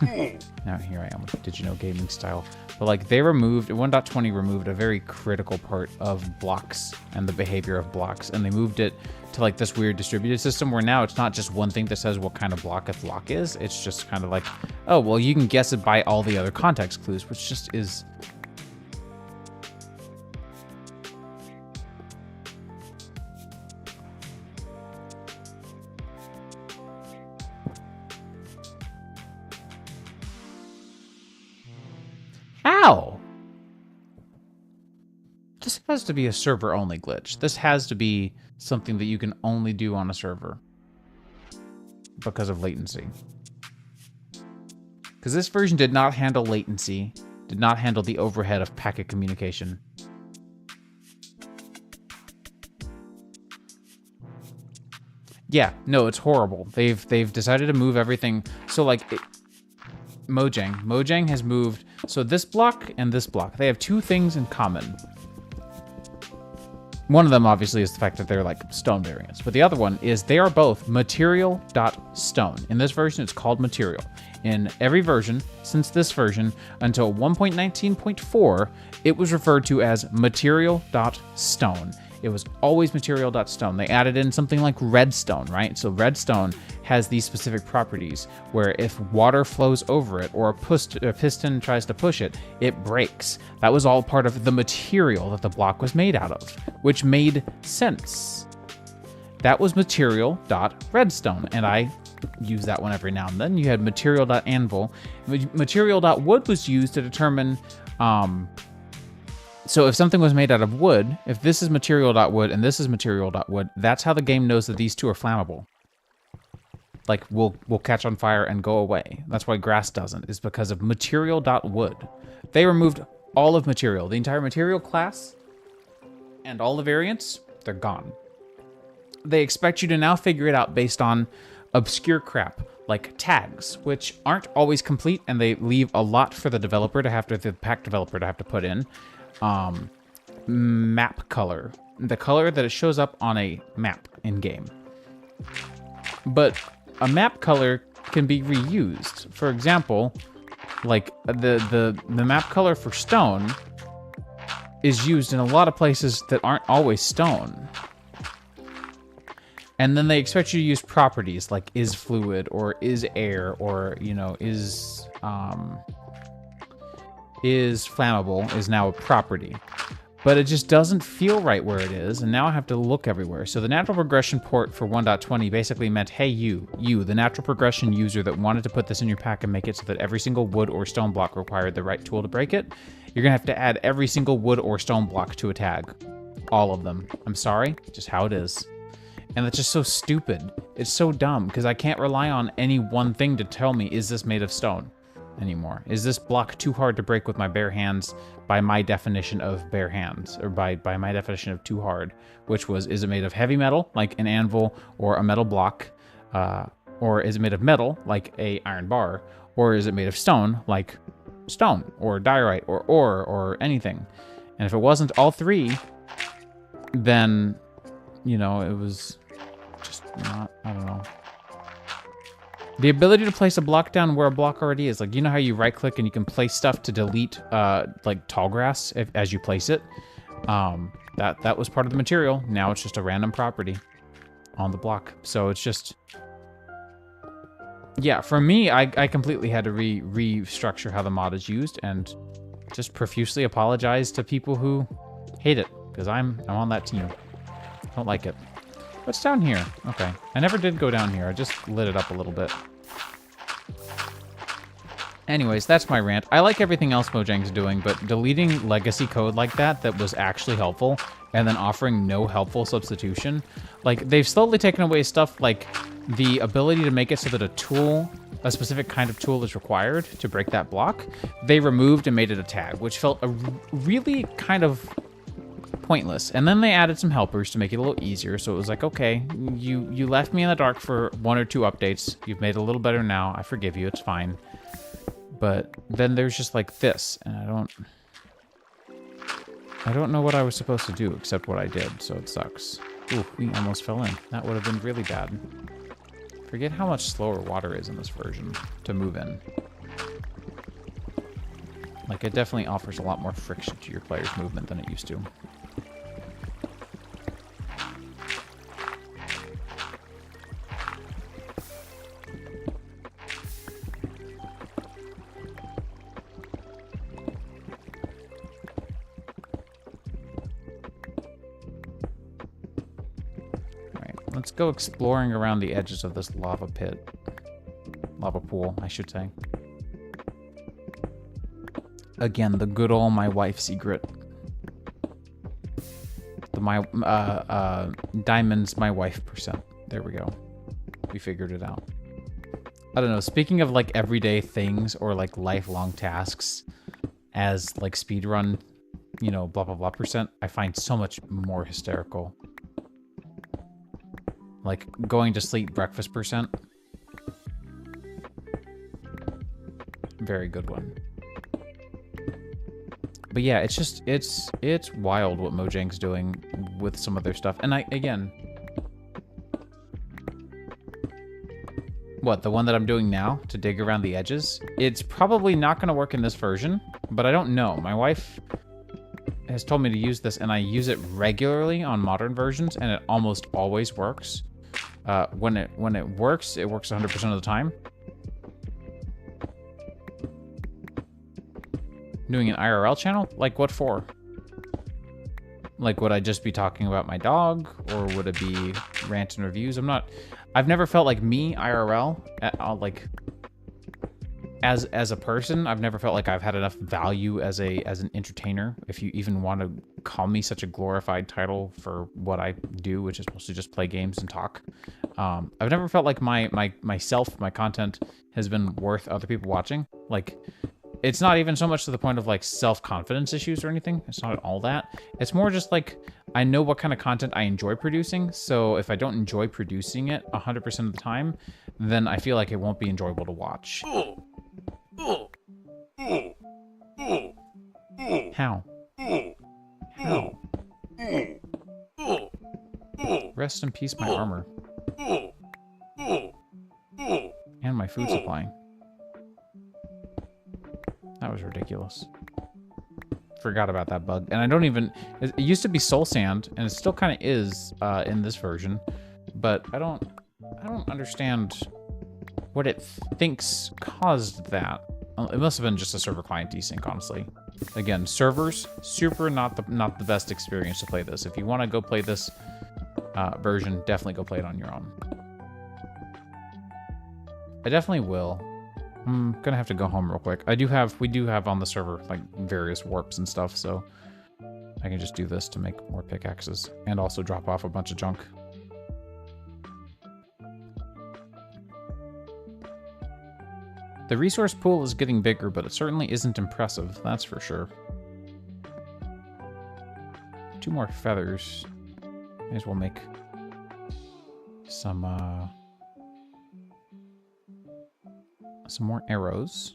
Now here I am with did you know gaming style. But like they removed, 1.20 removed a very critical part of blocks and the behavior of blocks, and they moved it to like this weird distributed system where now it's not just one thing that says what kind of block a block is. It's just kind of like, oh, well, you can guess it by all the other context clues, which just is... How? This has to be a server-only glitch. This has to be something that you can only do on a server because of latency. Because this version did not handle latency, did not handle the overhead of packet communication. Yeah, no, it's horrible. They've decided to move everything. So like Mojang has moved. So this block and this block, they have two things in common. One of them obviously is the fact that they're like stone variants, but the other one is they are both material.stone. In this version, it's called material. In every version since this version until 1.19.4, it was referred to as material.stone. It was always material.stone. They added in something like redstone, right? So redstone has these specific properties where if water flows over it or a piston tries to push it, it breaks. That was all part of the material that the block was made out of, which made sense. That was material.redstone, and I use that one every now and then. You had material.anvil. Material.wood was used to determine... So if something was made out of wood, if this is material.wood and this is material.wood, that's how the game knows that these two are flammable. Like, will catch on fire and go away. That's why grass doesn't, is because of material.wood. They removed all of material. The entire material class and all the variants, they're gone. They expect you to now figure it out based on obscure crap, like tags, which aren't always complete, and they leave a lot for the developer to have to, the pack developer to have to put in. Map color, the color that it shows up on a map in game. But a map color can be reused. For example, like the map color for stone is used in a lot of places that aren't always stone. And then they expect you to use properties like is fluid or is air or, you know, is flammable is now a property. But it just doesn't feel right where it is, and now I have to look everywhere. So the natural progression port for 1.20 basically meant, hey, you, the natural progression user that wanted to put this in your pack and make it so that every single wood or stone block required the right tool to break it, you're gonna have to add every single wood or stone block to a tag. All of them. I'm sorry, just how it is. And that's just so stupid. It's so dumb, because I can't rely on any one thing to tell me, is this made of stone anymore? Is this block too hard to break with my bare hands by my definition of bare hands, or by my definition of too hard, which was, is it made of heavy metal, like an anvil or a metal block, or is it made of metal, like a iron bar, or is it made of stone, like stone, or diorite, or ore, or anything? And if it wasn't all three, then, you know, it was just not, I don't know. The ability to place a block down where a block already is. Like, you know how you right click and you can place stuff to delete like tall grass as you place it? That was part of the material. Now it's just a random property on the block. So it's just... Yeah, for me, I completely had to restructure how the mod is used and just profusely apologize to people who hate it, because I'm on that team. Don't like it. What's down here? Okay. I never did go down here. I just lit it up a little bit. Anyways, that's my rant. I like everything else Mojang's doing, but deleting legacy code like that was actually helpful, and then offering no helpful substitution. Like, they've slowly taken away stuff like the ability to make it so that a specific kind of tool is required to break that block. They removed and made it a tag, which felt really kind of pointless. And then they added some helpers to make it a little easier. So it was like, okay, you left me in the dark for 1 or 2 updates. You've made it a little better now. I forgive you. It's fine. But then there's just like this, and I don't know what I was supposed to do except what I did, so it sucks. Ooh, we almost fell in. That would have been really bad. Forget how much slower water is in this version to move in. Like, it definitely offers a lot more friction to your player's movement than it used to. Let's go exploring around the edges of this lava pit. Lava pool, I should say. Again, the good old my wife secret. Diamonds my wife %. There we go. We figured it out. I don't know, speaking of like everyday things or like lifelong tasks as like speedrun, you know, blah blah blah %, I find so much more hysterical. Like, going to sleep breakfast %. Very good one. But yeah, it's just, it's wild what Mojang's doing with some of their stuff. And again... What, the one that I'm doing now to dig around the edges? It's probably not going to work in this version, but I don't know. My wife has told me to use this, and I use it regularly on modern versions, and it almost always works. When it works 100% of the time. Doing an IRL channel? Like, what for? Like, would I just be talking about my dog? Or would it be rant and reviews? I've never felt like me, IRL, like, as a person, I've never felt like I've had enough value as an entertainer, if you even want to call me such a glorified title for what I do, which is mostly just play games and talk. I've never felt like my content has been worth other people watching. Like, it's not even so much to the point of like self-confidence issues or anything. It's not all that. It's more just like, I know what kind of content I enjoy producing. So if I don't enjoy producing it 100% of the time, then I feel like it won't be enjoyable to watch. How? How? Rest in peace, my armor. And my food supply. That was ridiculous. Forgot about that bug. And I don't even... It used to be soul sand, and it still kind of is in this version. But I don't understand what it thinks caused that. It must have been just a server client desync, honestly. Again, servers, super not the best experience to play this. If you want to go play this version, definitely go play it on your own. I definitely will. I'm gonna have to go home real quick. We do have on the server like various warps and stuff, so I can just do this to make more pickaxes and also drop off a bunch of junk. The resource pool is getting bigger, but it certainly isn't impressive, that's for sure. 2 more feathers. May as well make some more arrows.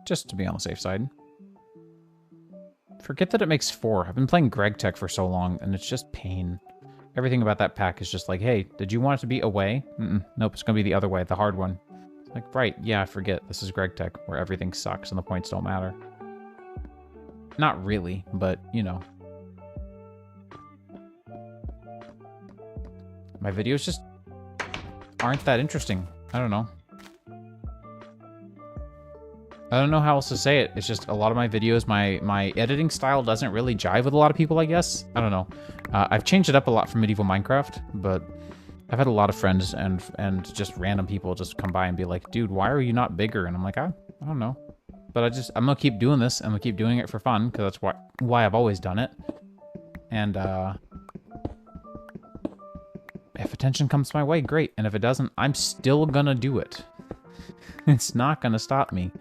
Just to be on the safe side. Forget that it makes 4. I've been playing GregTech for so long, and it's just pain. Everything about that pack is just like, hey, did you want it to be away? Nope, it's gonna be the other way, the hard one. Like, right, yeah, I forget. This is GregTech, where everything sucks and the points don't matter. Not really, but, you know, my videos just aren't that interesting. I don't know. I don't know how else to say it. It's just a lot of my videos, my editing style doesn't really jive with a lot of people, I guess. I don't know. I've changed it up a lot from Medieval Minecraft, but I've had a lot of friends and just random people just come by and be like, dude, why are you not bigger? And I'm like, I don't know. But I'm gonna keep doing this. I'm gonna keep doing it for fun, because that's why I've always done it. And if attention comes my way, great. And if it doesn't, I'm still gonna do it. It's not gonna stop me.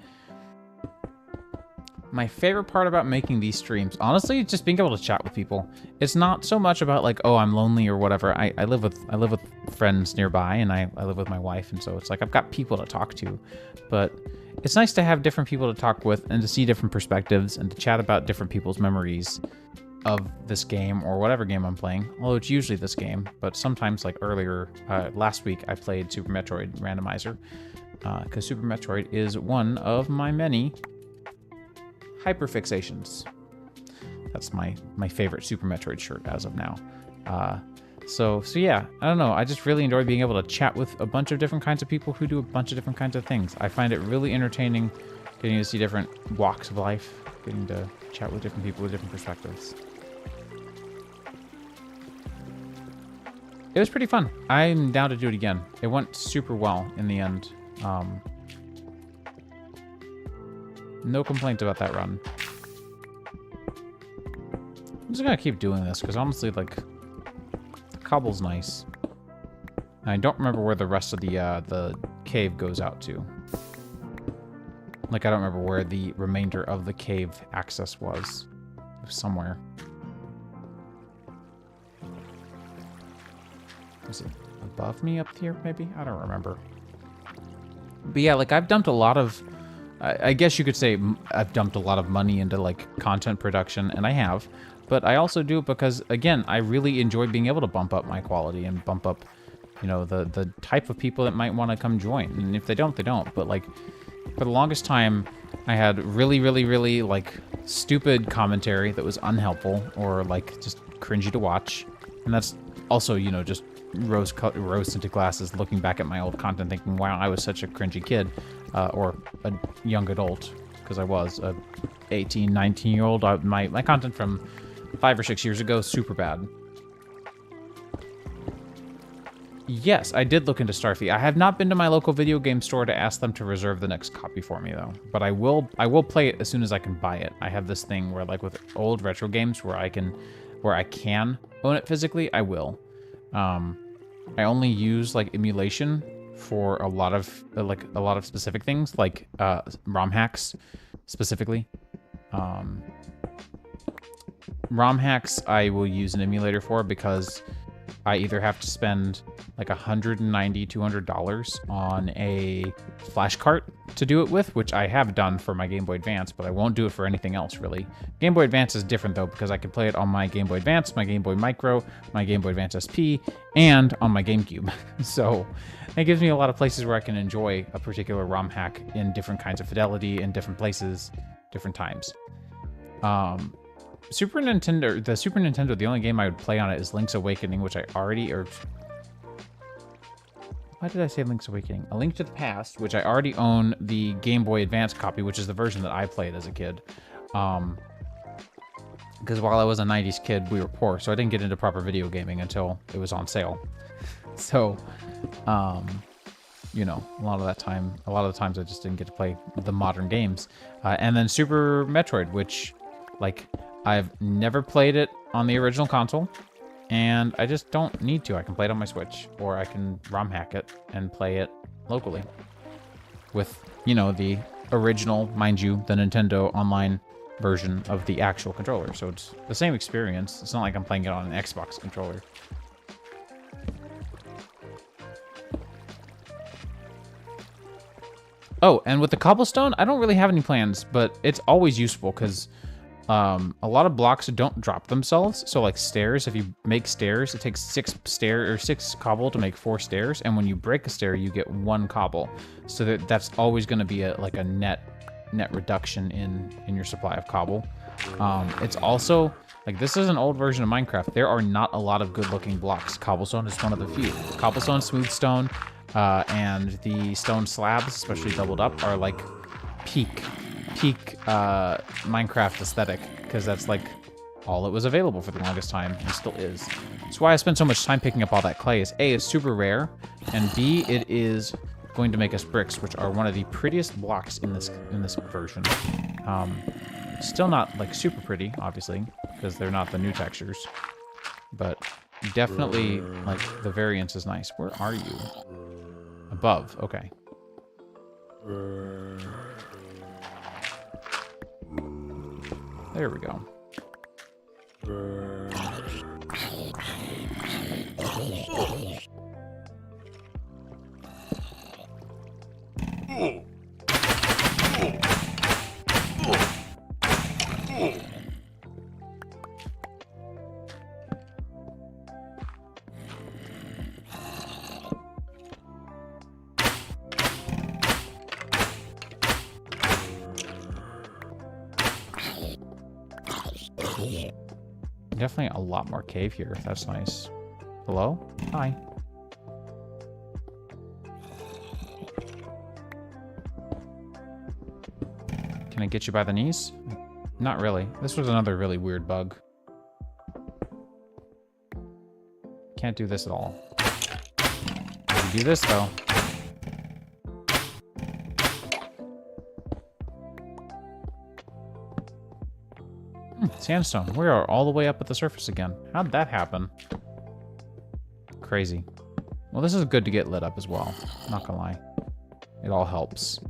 My favorite part about making these streams, honestly, is just being able to chat with people. It's not so much about like, oh, I'm lonely or whatever. I live with friends nearby, and I live with my wife, and so it's like I've got people to talk to. But it's nice to have different people to talk with and to see different perspectives and to chat about different people's memories of this game or whatever game I'm playing. Although it's usually this game, but sometimes like earlier, last week, I played Super Metroid Randomizer, because Super Metroid is one of my many hyperfixations. That's my favorite Super Metroid shirt as of now. So yeah, I don't know. I just really enjoy being able to chat with a bunch of different kinds of people who do a bunch of different kinds of things. I find it really entertaining getting to see different walks of life, getting to chat with different people with different perspectives. It was pretty fun. I'm down to do it again. It went super well in the end. No complaints about that run. I'm just gonna keep doing this, because honestly, like, the cobble's nice. I don't remember where the rest of the cave goes out to. Like, I don't remember where the remainder of the cave access was. It was somewhere. Was it above me up here, maybe? I don't remember. But yeah, like, I've dumped a lot of... I guess you could say I've dumped a lot of money into, like, content production, and I have. But I also do it because, again, I really enjoy being able to bump up my quality and bump up, you know, the type of people that might want to come join. And if they don't, they don't. But, like, for the longest time, I had really, like, stupid commentary that was unhelpful or, like, just cringy to watch. And that's also, you know, just rose into glasses looking back at my old content thinking, wow, I was such a cringy kid. Or a young adult, because I was a 18, 19-year-old. My content from 5 or 6 years ago, super bad. Yes, I did look into Starfy. I have not been to my local video game store to ask them to reserve the next copy for me, though. But I will play it as soon as I can buy it. I have this thing where, like, with old retro games where I can own it physically, I will. I only use, like, emulation for a lot of specific things, like ROM hacks specifically. ROM hacks I will use an emulator for, because I either have to spend like $190, $200 on a flash cart to do it with, which I have done for my Game Boy Advance, but I won't do it for anything else, really. Game Boy Advance is different, though, because I can play it on my Game Boy Advance, my Game Boy Micro, my Game Boy Advance SP, and on my GameCube. So it gives me a lot of places where I can enjoy a particular ROM hack in different kinds of fidelity, in different places, different times. The Super Nintendo, the only game I would play on it is Link's Awakening, which I already... Why did I say Link's Awakening? A Link to the Past, which I already own the Game Boy Advance copy, which is the version that I played as a kid. Because while I was a 90s kid, we were poor, so I didn't get into proper video gaming until it was on sale. So, you know, a lot of the times I just didn't get to play the modern games. And then Super Metroid, which, like, I've never played it on the original console, and I just don't need to. I can play it on my Switch, or I can ROM hack it and play it locally with, you know, the original, mind you, the Nintendo Online version of the actual controller. So it's the same experience. It's not like I'm playing it on an Xbox controller. Oh, and with the cobblestone, I don't really have any plans, but it's always useful because a lot of blocks don't drop themselves. So like stairs, if you make stairs, it takes 6 cobble to make 4 stairs, and when you break a stair, you get 1 cobble. So that's always going to be like a net reduction in your supply of cobble. It's also Like, this is an old version of Minecraft. There are not a lot of good-looking blocks. Cobblestone is one of the few. Cobblestone, smooth stone, and the stone slabs, especially doubled up, are like peak Minecraft aesthetic, because that's like all that was available for the longest time, and still is. That's why I spend so much time picking up all that clay. Is A, it's super rare, and B, it is going to make us bricks, which are one of the prettiest blocks in this version. Still not like super pretty, obviously, because they're not the new textures, but definitely like the variance is nice. Where are you? Above. Okay. There we go. Definitely a lot more cave here. That's nice. Hello? Hi. Can I get you by the knees? Not really. This was another really weird bug. Can't do this at all. I can do this, though. Sandstone. We are all the way up at the surface again. How'd that happen? Crazy. Well, this is good to get lit up as well. Not gonna lie. It all helps.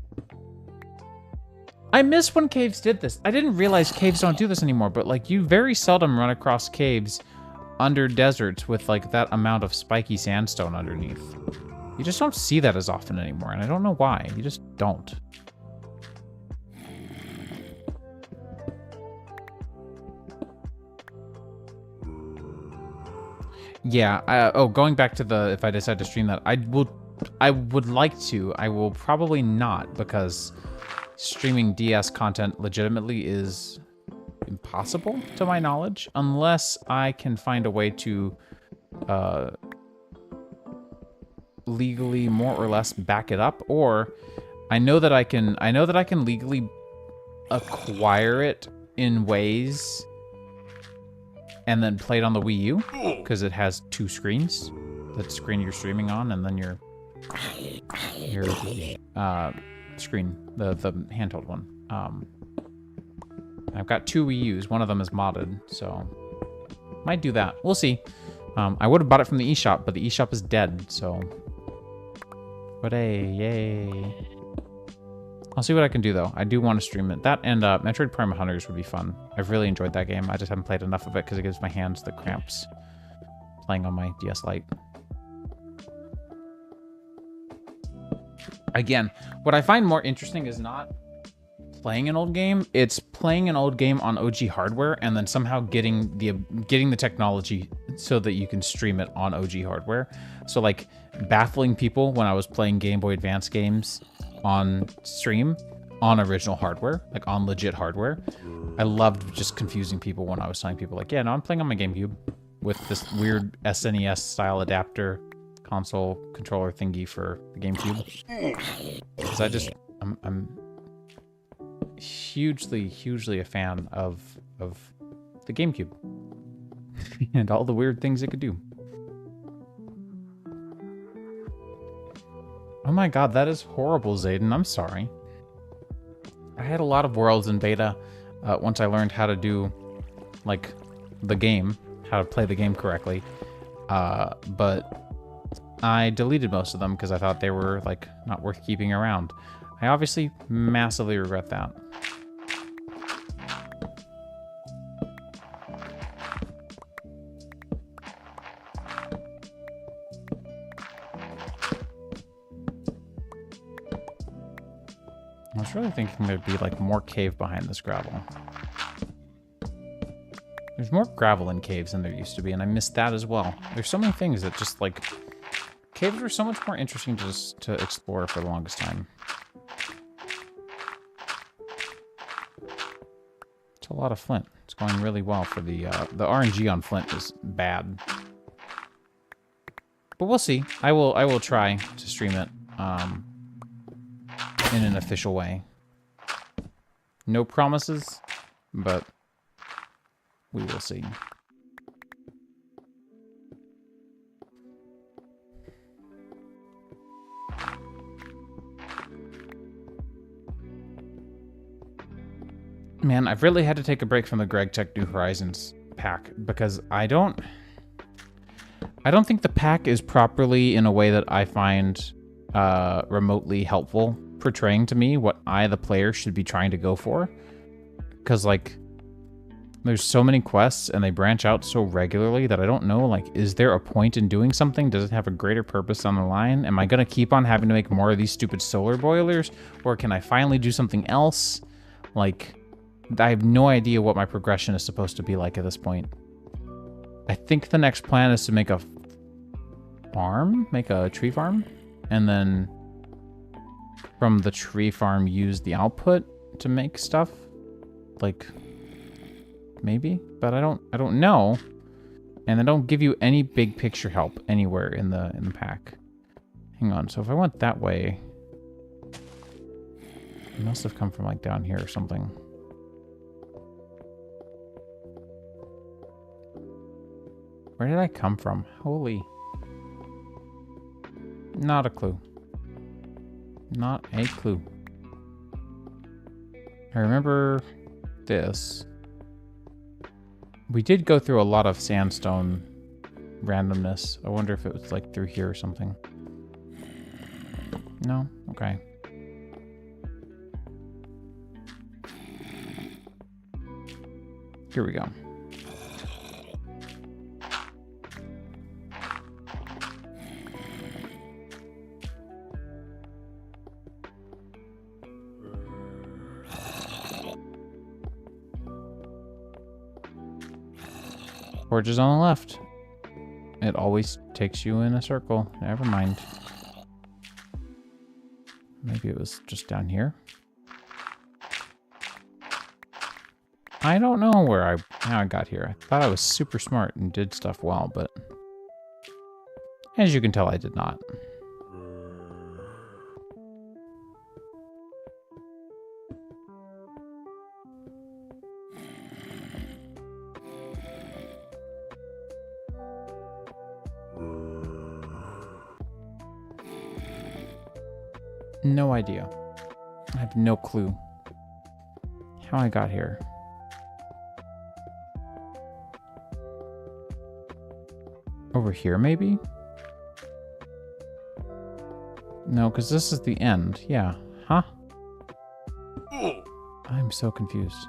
I miss when caves did this. I didn't realize caves don't do this anymore, but like you very seldom run across caves under deserts with like that amount of spiky sandstone underneath. You just don't see that as often anymore, and I don't know why. You just don't. Yeah, going back to the, if I decide to stream that, I would like to. I will probably not, because streaming DS content legitimately is impossible, to my knowledge, unless I can find a way to legally more or less back it up, or I know that I can legally acquire it in ways and then play it on the Wii U, because it has two screens. The screen you're streaming on, and then your screen, the handheld one. I've got two Wii U's. One of them is modded, so might do that. We'll see. I would have bought it from the eShop, but the eShop is dead, so. But hey, yay. I'll see what I can do, though. I do want to stream it. That and Metroid Prime Hunters would be fun. I've really enjoyed that game. I just haven't played enough of it because it gives my hands the cramps playing on my DS Lite. Again, what I find more interesting is not playing an old game. It's playing an old game on OG hardware and then somehow getting the technology so that you can stream it on OG hardware. So, like, baffling people when I was playing Game Boy Advance games on stream on original hardware, like on legit hardware. I loved just confusing people when I was telling people like, yeah, no, I'm playing on my GameCube with this weird SNES style adapter console controller thingy for the GameCube. Because I'm hugely a fan of the GameCube and all the weird things it could do. Oh my god, that is horrible, Zayden. I'm sorry. I had a lot of worlds in beta once I learned how to do, like, the game, how to play the game correctly. But I deleted most of them because I thought they were, like, not worth keeping around. I obviously massively regret that. I was really thinking there'd be like more cave behind this gravel. There's more gravel in caves than there used to be, and I missed that as well. There's so many things that just like... Caves were so much more interesting to explore for the longest time. It's a lot of flint. It's going really well for the RNG on flint is bad. But we'll see. I will try to stream it in an official way. No promises, but we will see. Man, I've really had to take a break from the GregTech New Horizons pack because I don't think the pack is properly in a way that I find remotely helpful portraying to me what I, the player, should be trying to go for. Because, like, there's so many quests and they branch out so regularly that I don't know, like, is there a point in doing something? Does it have a greater purpose on the line? Am I going to keep on having to make more of these stupid solar boilers? Or can I finally do something else? Like, I have no idea what my progression is supposed to be like at this point. I think the next plan is to make a farm, make a tree farm, and then from the tree farm use the output to make stuff. Like, maybe, but I don't know. And they don't give you any big picture help anywhere in the pack. Hang on, so if I went that way, it must have come from like down here or something. Where did I come from? Holy. Not a clue. Not a clue. I remember this. We did go through a lot of sandstone randomness. I wonder if it was like through here or something. No? Okay. Here we go. Forge is on the left. It always takes you in a circle. Never mind. Maybe it was just down here. I don't know how I got here. I thought I was super smart and did stuff well, but as you can tell, I did not. No idea. I have no clue how I got here. Over here, maybe? No, because this is the end. Yeah. Huh? I'm so confused.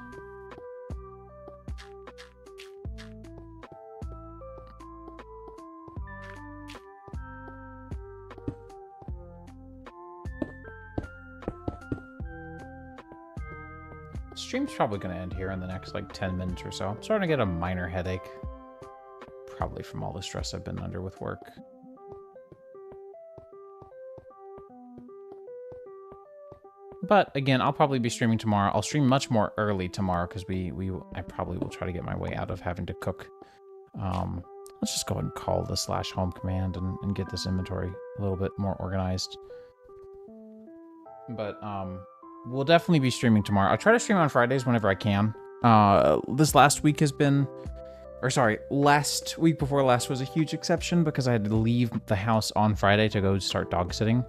Stream's probably going to end here in the next like 10 minutes or so. I'm starting to get a minor headache. Probably from all the stress I've been under with work. But again, I'll probably be streaming tomorrow. I'll stream much more early tomorrow because I probably will try to get my way out of having to cook. Let's just go ahead and call the /home command and get this inventory a little bit more organized. But we'll definitely be streaming tomorrow. I'll try to stream on Fridays whenever I can. This last week has been... Or sorry, last week before last was a huge exception because I had to leave the house on Friday to go start dog sitting.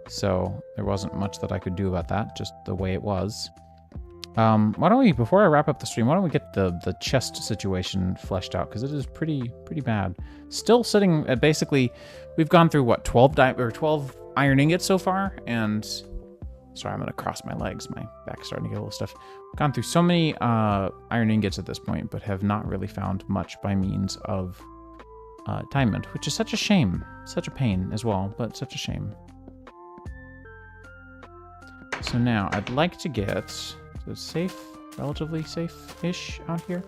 So there wasn't much that I could do about that, just the way it was. Why don't we, before I wrap up the stream, why don't we get the chest situation fleshed out? Because it is pretty bad. Still sitting at basically, we've gone through what, 12 iron ingots so far, and sorry, I'm gonna cross my legs. My back's starting to get a little stiff. Gone through so many iron ingots at this point, but have not really found much by means of diamond, which is such a shame. Such a pain as well, but such a shame. So now I'd like to get safe, relatively safe-ish out here.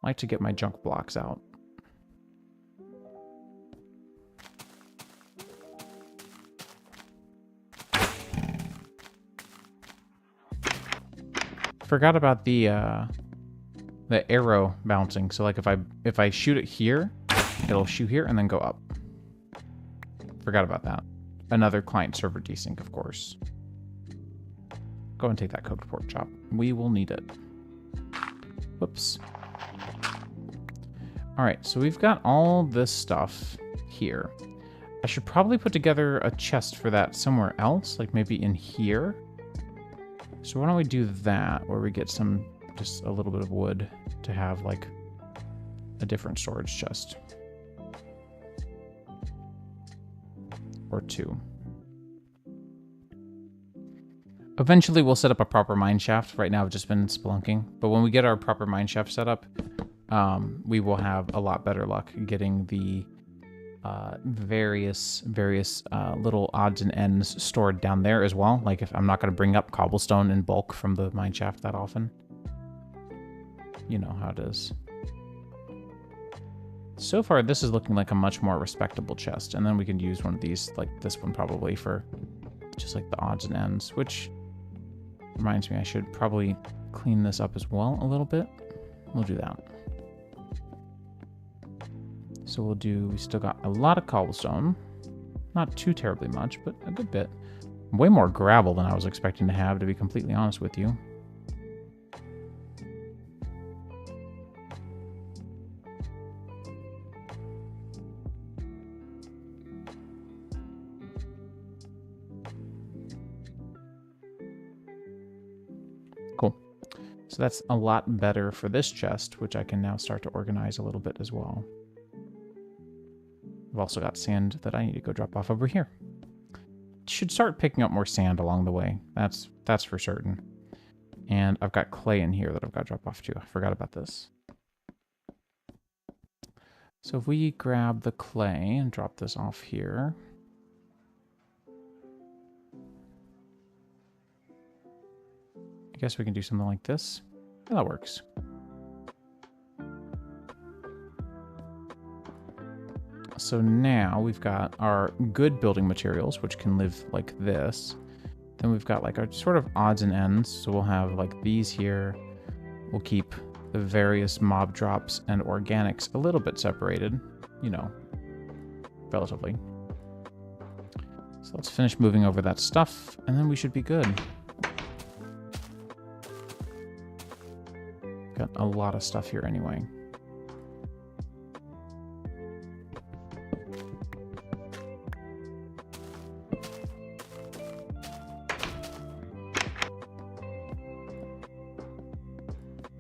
I'd like to get my junk blocks out. forgot about the arrow bouncing. So like if I shoot it here, it'll shoot here and then go up. Forgot about that. Another client server desync, of course. Go and take that cooked pork chop. We will need it. Whoops. All right, so we've got all this stuff here. I should probably put together a chest for that somewhere else, like maybe in here. So why don't we do that, where we get some, just a little bit of wood to have like a different storage chest. Or two. Eventually we'll set up a proper mine shaft. Right now I've just been spelunking. But when we get our proper mine shaft set up, we will have a lot better luck getting the various little odds and ends stored down there as well. Like if I'm not going to bring up cobblestone in bulk from the mine shaft that often. You know how it is. So far, this is looking like a much more respectable chest. And then we can use one of these, like this one probably, for just like the odds and ends, which reminds me I should probably clean this up as well a little bit. We'll do that. So we still got a lot of cobblestone. Not too terribly much, but a good bit. Way more gravel than I was expecting to have, to be completely honest with you. Cool. So that's a lot better for this chest, which I can now start to organize a little bit as well. I've also got sand that I need to go drop off over here. Should start picking up more sand along the way. That's for certain. And I've got clay in here that I've got to drop off too. I forgot about this. So if we grab the clay and drop this off here. I guess we can do something like this. Yeah, that works. So now we've got our good building materials, which can live like this. Then we've got like our sort of odds and ends. So we'll have like these here. We'll keep the various mob drops and organics a little bit separated, you know, relatively. So let's finish moving over that stuff, and then we should be good. Got a lot of stuff here anyway.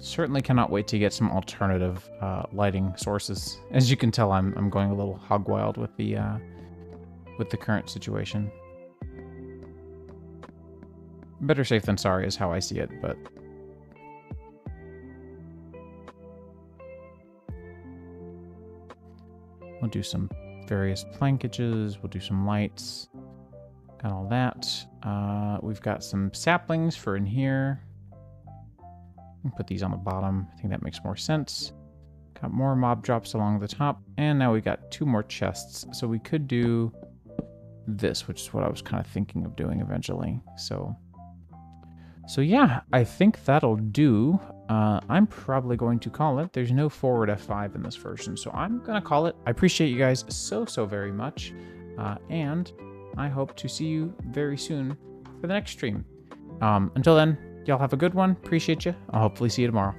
Certainly cannot wait to get some alternative lighting sources. As you can tell, I'm going a little hog wild with the current situation. Better safe than sorry is how I see it, but we'll do some various plankages. We'll do some lights. Got all that. We've got some saplings for in here. Put these on the bottom. I think that makes more sense. Got more mob drops along the top. And now we got 2 more chests. So we could do this, which is what I was kind of thinking of doing eventually. So yeah, I think that'll do. I'm probably going to call it. There's no forward F5 in this version, so I'm going to call it. I appreciate you guys so very much. And I hope to see you very soon for the next stream. Until then, y'all have a good one. Appreciate you. I'll hopefully see you tomorrow.